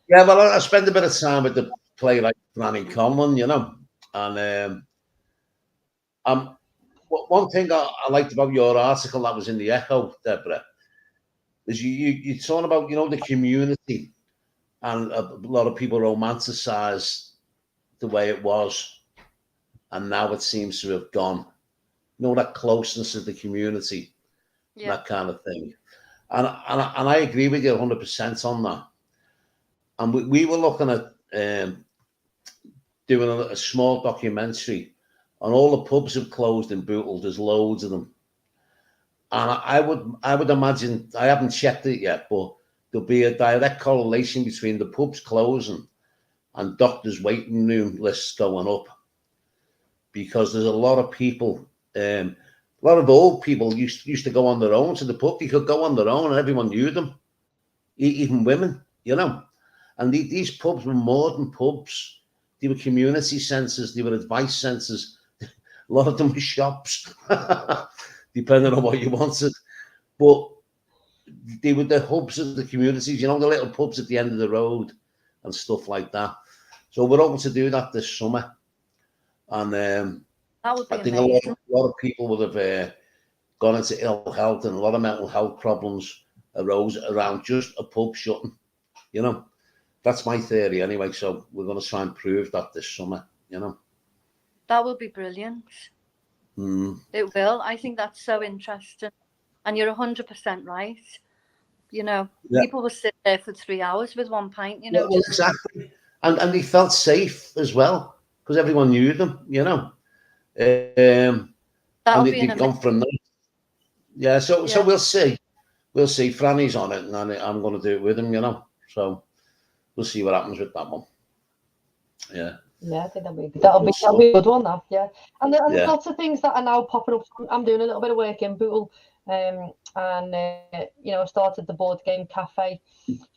Yeah, well, I spend a bit of time with the playwright Franny Conlon, and one thing I liked about your article that was in the Echo, Deborah, is you talking about the community, and a lot of people romanticize the way it was, and now it seems to have gone. That closeness of the community, that kind of thing, and I agree with you 100% on that. And we were looking at doing a small documentary on all the pubs have closed in Bootle. There's loads of them. And I would imagine, I haven't checked it yet, but there'll be a direct correlation between the pubs closing and doctors' waiting room lists going up. Because there's a lot of people, a lot of old people used to go on their own to the pub. They could go on their own and everyone knew them, even women, And these pubs were more than pubs. They were community centres. They were advice centres. A lot of them were shops, depending on what you wanted. But they were the hubs of the communities, the little pubs at the end of the road and stuff like that. So we're hoping to do that this summer. And that would be I think amazing. a lot of people would have gone into ill health, and a lot of mental health problems arose around just a pub shutting, That's my theory anyway, so we're going to try and prove that this summer, That would be brilliant. It will. I think that's so interesting. And you're 100% right. People will sit there for 3 hours with one pint, Well, exactly. And they felt safe as well, because everyone knew them, and they've gone from that. Yeah, so we'll see. We'll see. Franny's on it, and I'm going to do it with him, So we'll see what happens with that one. Yeah. Yeah, I think that'll be a good one. That and there's lots of things that are now popping up. I'm doing a little bit of work in Bootle, and I started the board game cafe.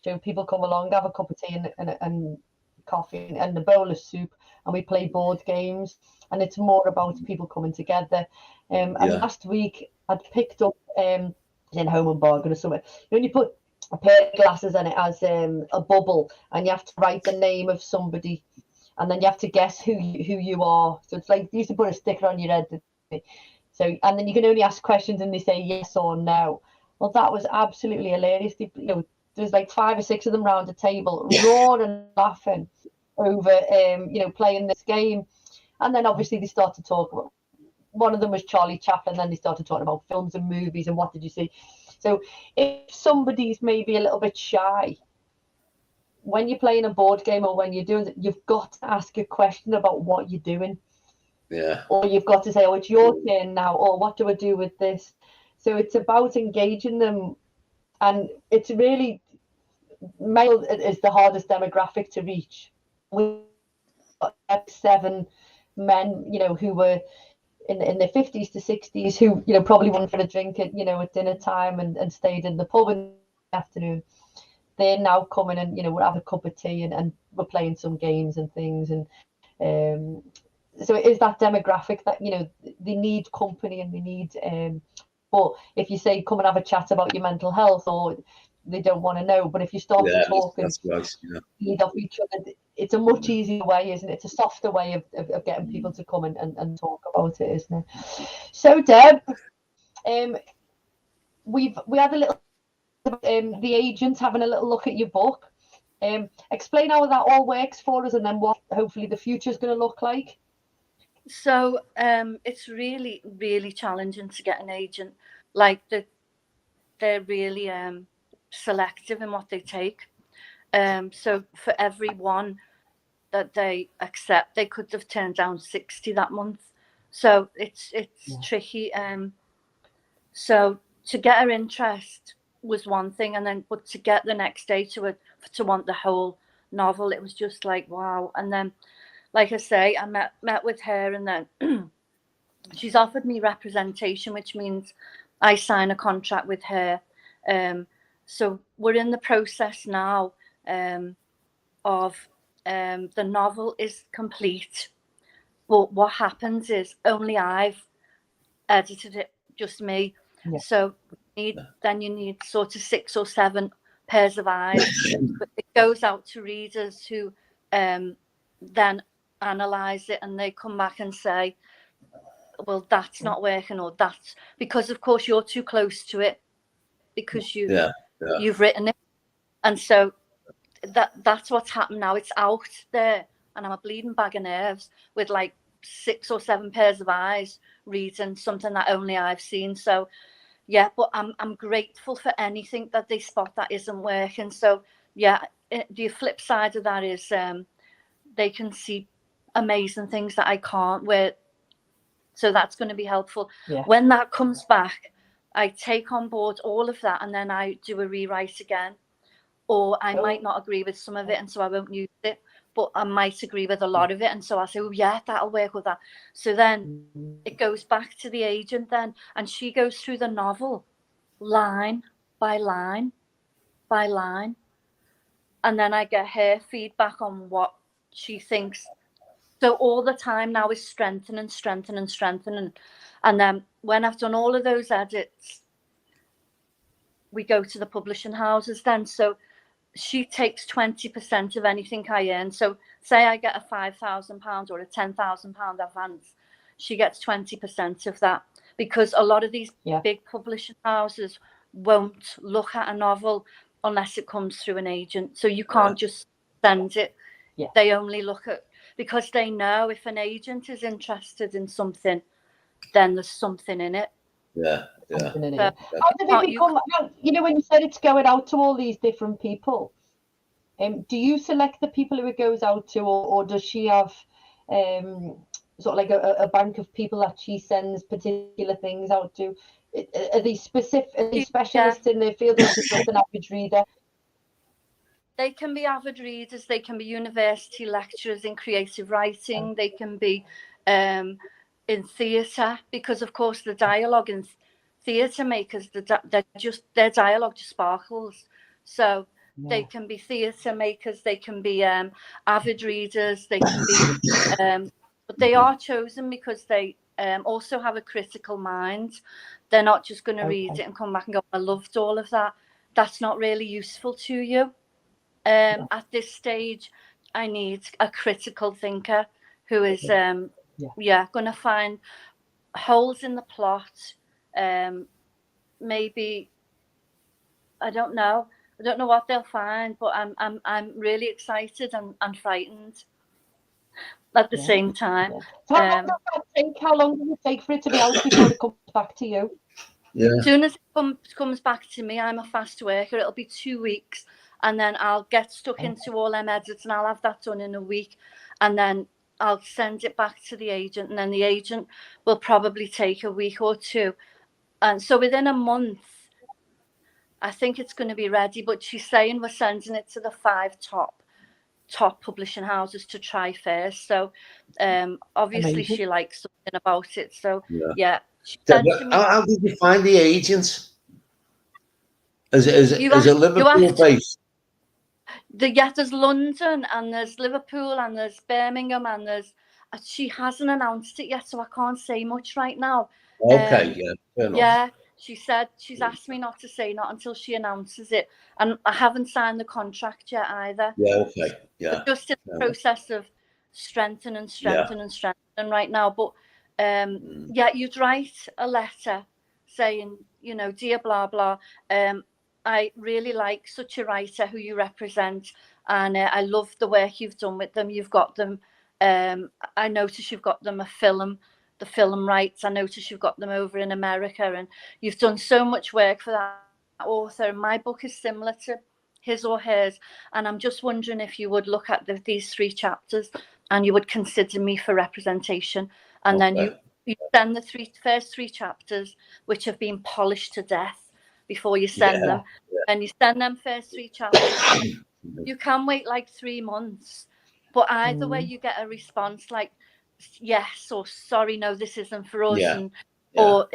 So people come along, have a cup of tea and coffee and a bowl of soup, and we play board games. And it's more about people coming together. And last week I'd picked up in Home and Bargain or something. When you put a pair of glasses in it as a bubble, and you have to write the name of somebody. and then you have to guess who you are. So it's like they used to put a sticker on your head. So, and then you can only ask questions and they say yes or no. Well, that was absolutely hilarious. There's like 5 or 6 of them around the table, roaring, laughing over, playing this game. And then obviously they started talking about, one of them was Charlie Chaplin, then they started talking about films and movies and what did you see. So if somebody's maybe a little bit shy, when you're playing a board game or when you're doing it, you've got to ask a question about what you're doing. Yeah. Or you've got to say, oh, it's your turn now, or what do I do with this? So it's about engaging them. And it's really, male is the hardest demographic to reach. We've got 7 men, who were in their 50s to 60s, who, probably went for a drink at, at dinner time and stayed in the pub in the afternoon. They're now coming and, we're having a cup of tea and we're playing some games and things. And so it is that demographic that, they need company and they need, but if you say, come and have a chat about your mental health, or they don't want to know. But if you start to talk and feed off each other, it's a much easier way, isn't it? It's a softer way of getting people to come and talk about it, isn't it? So, Deb, we had a little, the agents having a little look at your book. Explain how that all works for us and then what hopefully the future is going to look like. So it's really, really challenging to get an agent. Like they're really selective in what they take. So for every one that they accept, they could have turned down 60 that month. So it's tricky. So to get her interest was one thing, and then but to get the next day to want the whole novel, it was just like wow. And then, like I say, I met with her, and then she's offered me representation, which means I sign a contract with her. So we're in the process now of the novel is complete, but what happens is only I've edited it, just me. Yeah. So then you need sort of 6 or 7 pairs of eyes. But it goes out to readers who then analyze it, and they come back and say, well, that's not working, or that's because of course you're too close to it because you've written it. And so that's what's happened now. It's out there, and I'm a bleeding bag of nerves with like 6 or 7 pairs of eyes reading something that only I've seen. So yeah, but I'm grateful for anything that they spot that isn't working. So yeah, the flip side of that is they can see amazing things that I can't. So that's going to be helpful. Yeah. When that comes back, I take on board all of that, and then I do a rewrite again. Or I might not agree with some of it, and so I won't use it. But I might agree with a lot of it, and so I say, oh yeah, that'll work with that. So then it goes back to the agent then, and she goes through the novel line by line by line, and then I get her feedback on what she thinks. So all the time now is strengthening. And then when I've done all of those edits, we go to the publishing houses then. So she takes 20% of anything I earn. So say I get a £5,000 or a £10,000 advance, she gets 20% of that, because a lot of these big publishing houses won't look at a novel unless it comes through an agent. So you can't just send it. Yeah. They only look at, because they know if an agent is interested in something, then there's something in it. Yeah. How did it become, when you said it's going out to all these different people, do you select the people who it goes out to, or does she have sort of like a bank of people that she sends particular things out to? Are they specialists in their field, or is it just an average reader? They can be avid readers, they can be university lecturers in creative writing, they can be in theatre, because of course the dialogue in theatre makers, their dialogue just sparkles. So they can be theatre makers, they can be avid readers, they can be, but they are chosen because they also have a critical mind. They're not just going to read it and come back and go, I loved all of that. That's not really useful to you. At this stage, I need a critical thinker who is going to find holes in the plot. Maybe I don't know what they'll find, but I'm really excited and frightened at the same time. So how long does that take? How long does it take for it to be out before it comes back to you? Yeah. As soon as it comes back to me, I'm a fast worker. It'll be 2 weeks, and then I'll get stuck into all them edits, and I'll have that done in a week, and then I'll send it back to the agent, and then the agent will probably take a week or two, and so within a month, I think it's going to be ready. But she's saying we're sending it to the 5 top publishing houses to try first. So obviously Amazing. she likes something about it. So yeah. How did you find the agent? Is it Liverpool based? There's London and there's Liverpool and there's Birmingham and she hasn't announced it yet, so I can't say much right now. Okay, fair enough. Yeah, she said she's asked me not to say not until she announces it, and I haven't signed the contract yet either. Yeah, okay, yeah. We're just in the process of strengthening right now. But you'd write a letter saying, dear blah blah. I really like such a writer who you represent, and I love the work you've done with them. You've got them. I notice you've got them the film rights. I notice you've got them over in America, and you've done so much work for that author. My book is similar to his or hers, and I'm just wondering if you would look at these 3 chapters and you would consider me for representation, and then you send the first 3 chapters, which have been polished to death, before you send them, and you send them first 3 chapters. You can wait like 3 months, but either way you get a response like yes or sorry, no, this isn't for us, or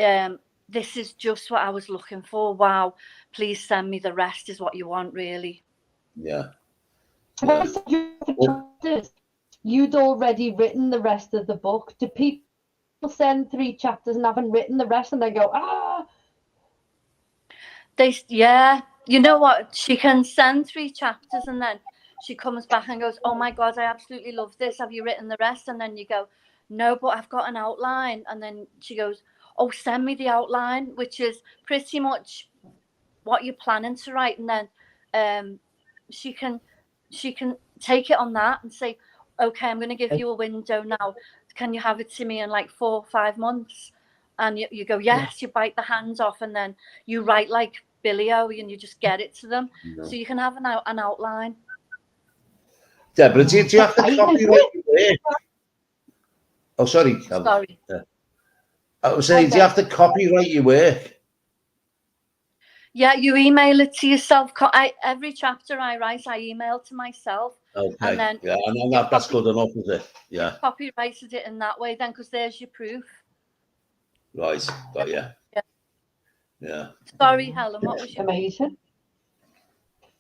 this is just what I was looking for. Wow, please send me the rest is what you want, really. Yeah. You'd already written the rest of the book. Do people send 3 chapters and haven't written the rest, and they go, you know what? She can send 3 chapters and then she comes back and goes, oh my God, I absolutely love this. Have you written the rest? And then you go, no, but I've got an outline. And then she goes, oh, send me the outline, which is pretty much what you're planning to write. And then she can take it on that and say, okay, I'm going to give you a window now. Can you have it to me in like 4 or 5 months? And you go, yes, you bite the hands off, and then you write like Billy-O and you just get it to them. So you can have an outline. Deborah, do you have to copyright your work? Oh, sorry. Sorry. I was saying, do you have to copyright your work? Yeah, you email it to yourself. Every chapter I write, I email to myself. Okay. And then that's good enough, is it? Yeah. Copyrighted it in that way, then, because there's your proof. Right, got you. Yeah. Sorry, Helen, what was your... Amazing.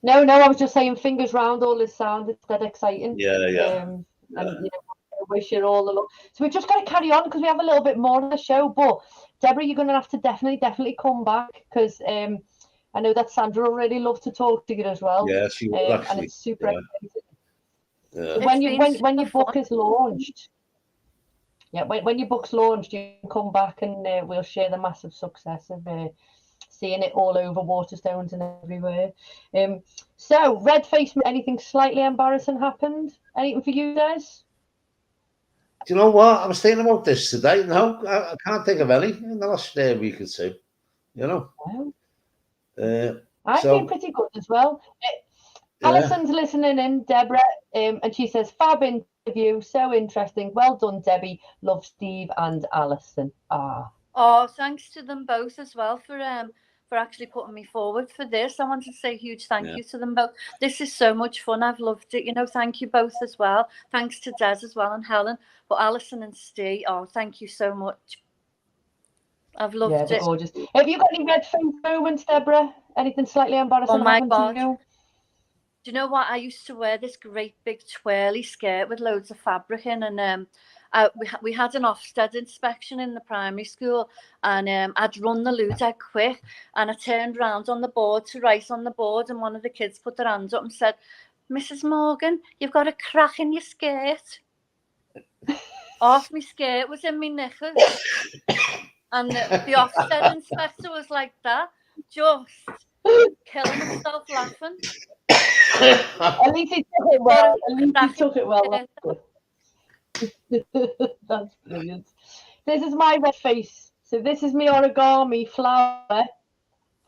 No, I was just saying, fingers round all this sound. It's that exciting. And I wish you all the luck. So we've just got to carry on because we have a little bit more of the show. But Deborah, you're going to have to definitely come back, because I know that Sandra would really love to talk to you as well. Yeah, she would actually. And it's super exciting. Yeah. So when your book is launched, when your book's launched, you can come back and we'll share the massive success of seeing it all over Waterstones and everywhere. So, red face, anything slightly embarrassing happened? Anything for you guys? Do you know what? I was thinking about this today. No, I can't think of any in the last week or 2. I've been pretty good as well. Alison's listening in, Deborah, and she says, fab interview, so interesting. Well done, Debbie. Love, Steve and Alison. Oh, thanks to them both as well for actually putting me forward for this. I want to say a huge thank you to them both. This is so much fun. I've loved it. Thank you both as well. Thanks to Des as well and Helen. But Alison and Steve, thank you so much. I've loved it. Gorgeous. Have you got any red face moments, Deborah? Anything slightly embarrassing happened to you? Do you know what? I used to wear this great big twirly skirt with loads of fabric in, and we had an Ofsted inspection in the primary school, and I'd run the loo dead quick, and I turned round on the board to write on the board, and one of the kids put their hand up and said, Mrs. Morgan, you've got a crack in your skirt. Half my skirt was in my knickers. And the Ofsted inspector was like that, just killing himself laughing. At least he took it well. At least he took it well. That's brilliant. This is my red face. So this is my origami flower.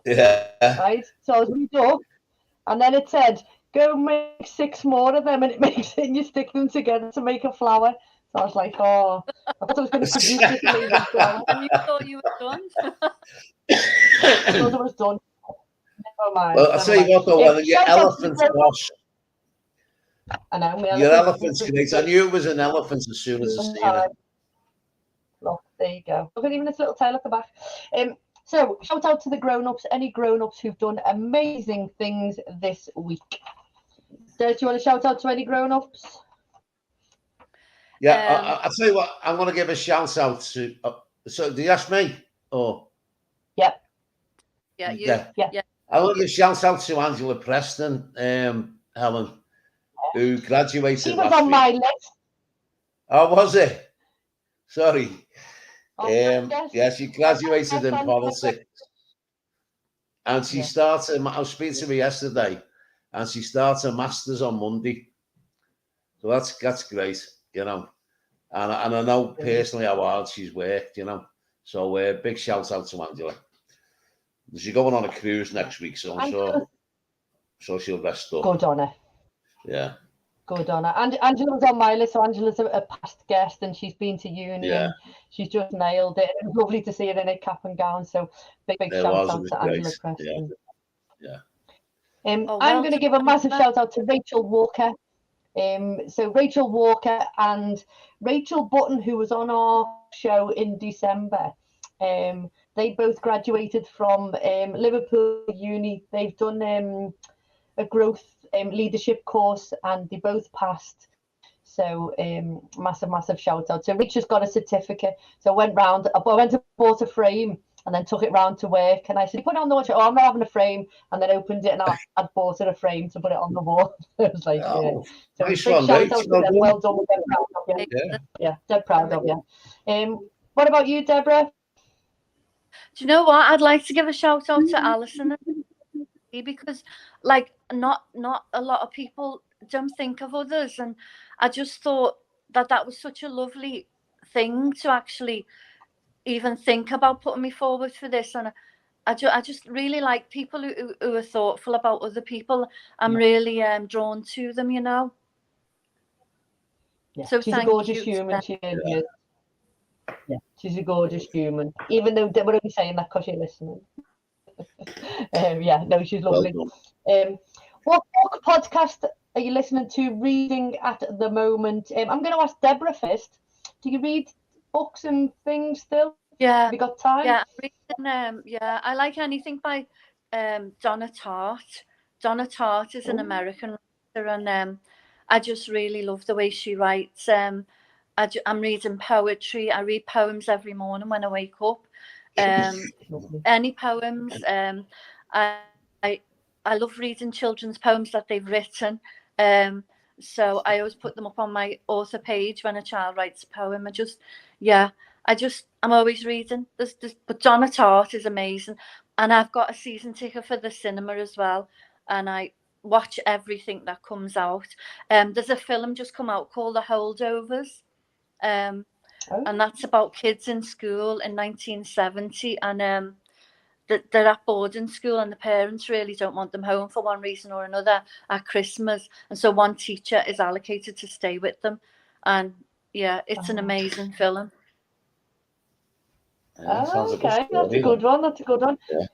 Yeah. Right? So I was read up, and then it said, go make 6 more of them, and it makes it, and you stick them together to make a flower. So I was like, oh, I thought I was going to produce this amazing flower. And you thought you were done? I thought I was done. Never mind. Well, I'll tell you what, though, well, your elephant's wash. I know, your elephant's great. I knew it was an elephant as soon as I seen it. Look, there you go. Look at even this little tail at the back. So, shout out to the grown-ups, any grown-ups who've done amazing things this week. Des, do you want to shout out to any grown-ups? Yeah, I'll tell you what, I'm going to give a shout out to. So, do you ask me? Oh, yeah. Yeah. I want to give a shout out to Angela Preston, Helen, who graduated She was last on week. my list. Oh, was it? Sorry. Yes. Yeah, she graduated in politics. And she started, I was speaking to her yesterday, and she starts a master's on Monday. So that's great, you know. And I know personally how hard she's worked, you know. So big shout out to Angela. She's going on a cruise next week, so I'm sure she'll rest up. Good on her. Yeah. Good on her. And Angela's on my list, so Angela's a past guest, and she's been to uni, and she's just nailed it. It was lovely to see her in a cap and gown, so big shout out to Angela Preston. Yeah. I'm going to give a massive shout out to Rachel Walker. So Rachel Walker and Rachel Button, who was on our show in December, they both graduated from Liverpool Uni. They've done a growth leadership course, and they both passed. So massive shout out. So Rachel's got a certificate. So I went and bought a frame, and then took it round to work. And I said, put it on the wall. I'm not having a frame. And then opened it, and I'd bought her a frame to put it on the wall. It was like, So nice big one, shout out to them. Well done. Dead proud of you. Yeah, dead proud of you. What about you, Deborah? Do you know what? I'd like to give a shout out to Alison, because like not a lot of people don't think of others, and I just thought that was such a lovely thing to actually even think about putting me forward for this. And I just really like people who are thoughtful about other people. I'm really drawn to them, you know. Yeah. So she's a gorgeous human. She is. Yeah, she's a gorgeous human. Even though we're only saying that because you're listening. She's lovely. What podcast are you listening to, reading at the moment? I'm going to ask Deborah first. Do you read books and things still? Yeah. Have you got time? Yeah, I'm reading, I like anything by Donna Tartt. Donna Tartt is an American writer, and I just really love the way she writes. I'm reading poetry. I read poems every morning when I wake up. Any poems. I love reading children's poems that they've written. So I always put them up on my author page when a child writes a poem. I'm always reading. But Donna Tartt is amazing. And I've got a season ticket for the cinema as well. And I watch everything that comes out. There's a film just come out called The Holdovers. And that's about kids in school in 1970. And they're at boarding school, and the parents really don't want them home for one reason or another at Christmas. And so one teacher is allocated to stay with them. And it's an amazing film. Okay, that's a good one. Yeah.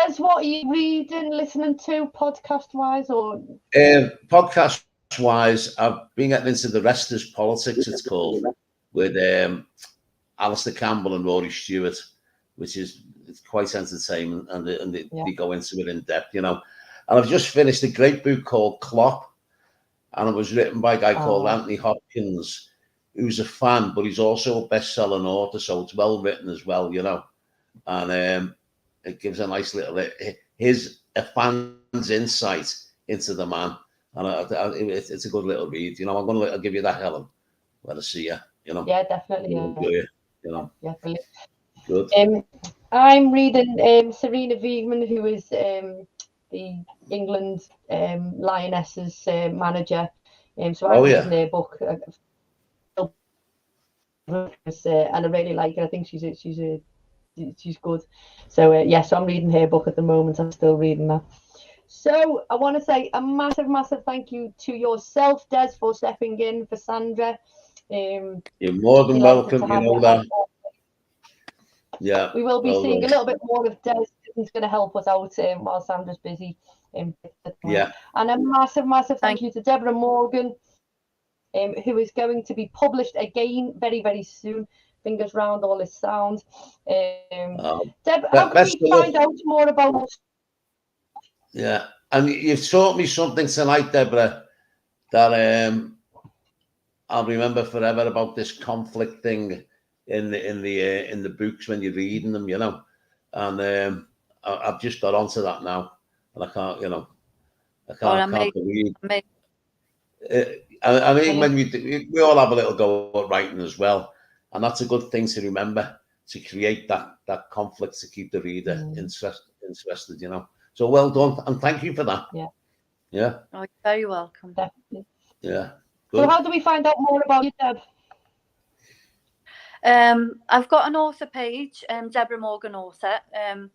Des, what are you reading, listening to, podcast-wise? Or podcast-wise, I've been getting into The Rest is Politics, it's called, with Alistair Campbell and Rory Stewart, which is quite entertaining, and they go into it in depth, you know. And I've just finished a great book called Klopp, and it was written by a guy called Anthony Hopkins, who's a fan, but he's also a best-selling author, so it's well written as well, you know. And it gives a nice little a fan's insight into the man, And it's a good little read. You know, I'll give you that, Helen, when I see you. You know. Yeah, definitely. You'll enjoy it, you know. Yeah, brilliant. Good. I'm reading Serena Wiegman, who is the England Lionesses manager. So I'm reading her book, and I really like her. I think she's good. So so I'm reading her book at the moment. I'm still reading that. So I want to say a massive thank you to yourself, Des, for stepping in for Sandra. You're more than welcome. You know that. Yeah. We will be seeing a little bit more of Des. He's going to help us out while Sandra's busy. Yeah. And a massive thank you to Deborah Morgan, who is going to be published again very soon. Fingers round all this sound. Deb, how can we find out more about? Yeah, and you've taught me something tonight, Deborah, that I'll remember forever about this conflict thing in the books when you're reading them, you know. And I've just got onto that now, and I can't believe. I mean, when we all have a little go at writing as well, and that's a good thing to remember, to create that conflict, to keep the reader interested, you know. So well done, and thank you for that. Yeah. Oh, you're very welcome. Definitely. Yeah. Good. So how do we find out more about you, Deb? I've got an author page, Deborah Morgan author, and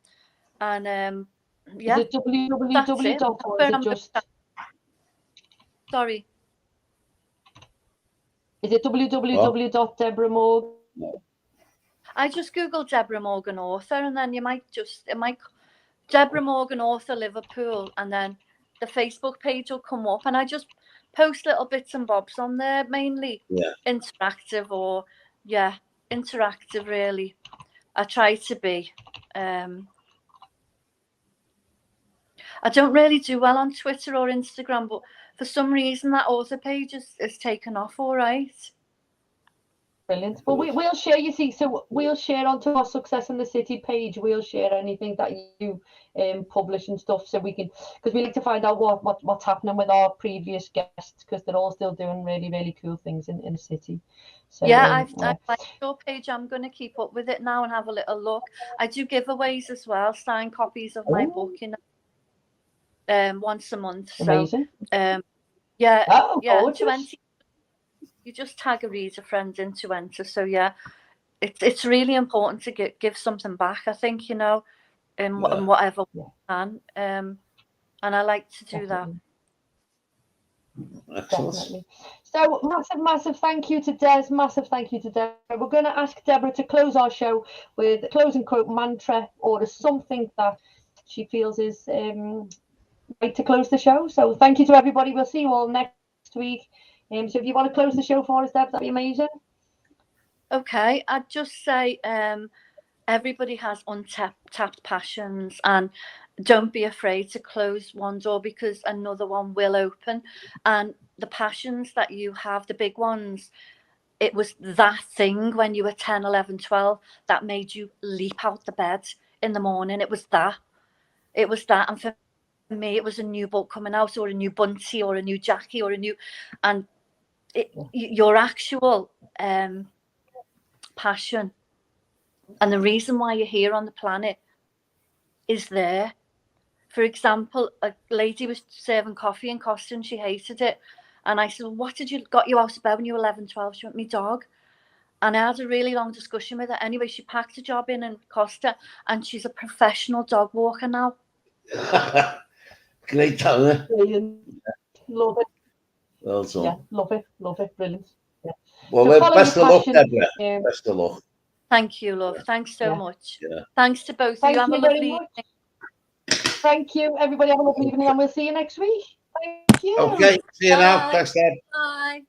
yeah. Is it www. or is it just? Sorry. Is it www.deborahmorgan? I just Googled Deborah Morgan author, and then it might Deborah Morgan author Liverpool, and then the Facebook page will come up, and I just post little bits and bobs on there, mainly interactive interactive really. I try to be. I don't really do well on Twitter or Instagram, but for some reason that author page is taken off all right. Brilliant. Well, we'll share, you see, so we'll share onto our Success in the City page. We'll share anything that you publish and stuff, so we can, because we like to find out what's happening with our previous guests, because they're all still doing really cool things in the city. So yeah, I like your page. I'm going to keep up with it now and have a little look. I do giveaways as well, signed copies of my book, you know, once a month. Amazing. So, 20. You just tag a reader friend in to enter. So yeah, it's really important to give something back, I think, you know, in whatever we can. And I like to do that. Definitely. So massive thank you to Des. Massive thank you to Deborah. We're going to ask Deborah to close our show with a closing quote mantra or something that she feels is right to close the show. So thank you to everybody. We'll see you all next week. So if you want to close the show for us, Deb, that'd be amazing. Okay, I'd just say everybody has untapped passions, and don't be afraid to close one door because another one will open. And the passions that you have, the big ones, it was that thing when you were 10, 11, 12 that made you leap out the bed in the morning. It was that. And for me, it was a new book coming out, or a new Bunty, or a new Jackie, or a new, and your actual passion and the reason why you're here on the planet is there. For example, a lady was serving coffee in Coston. She hated it. And I said, well, what got you out of bed when you were 11, 12? She went, me dog. And I had a really long discussion with her. Anyway, she packed a job in Costa, and she's a professional dog walker now. Great talent. Brilliant. Love it. Well done. Yeah, love it. Brilliant. Yeah. Well, so best of luck, Deborah. Best of luck. Thank you, love. Thanks so much. Yeah. Thanks to both of you. Have a lovely evening. Thank you, everybody. Have a lovely evening, and we'll see you next week. Thank you. Okay. See you now. Thanks, Deb. Bye.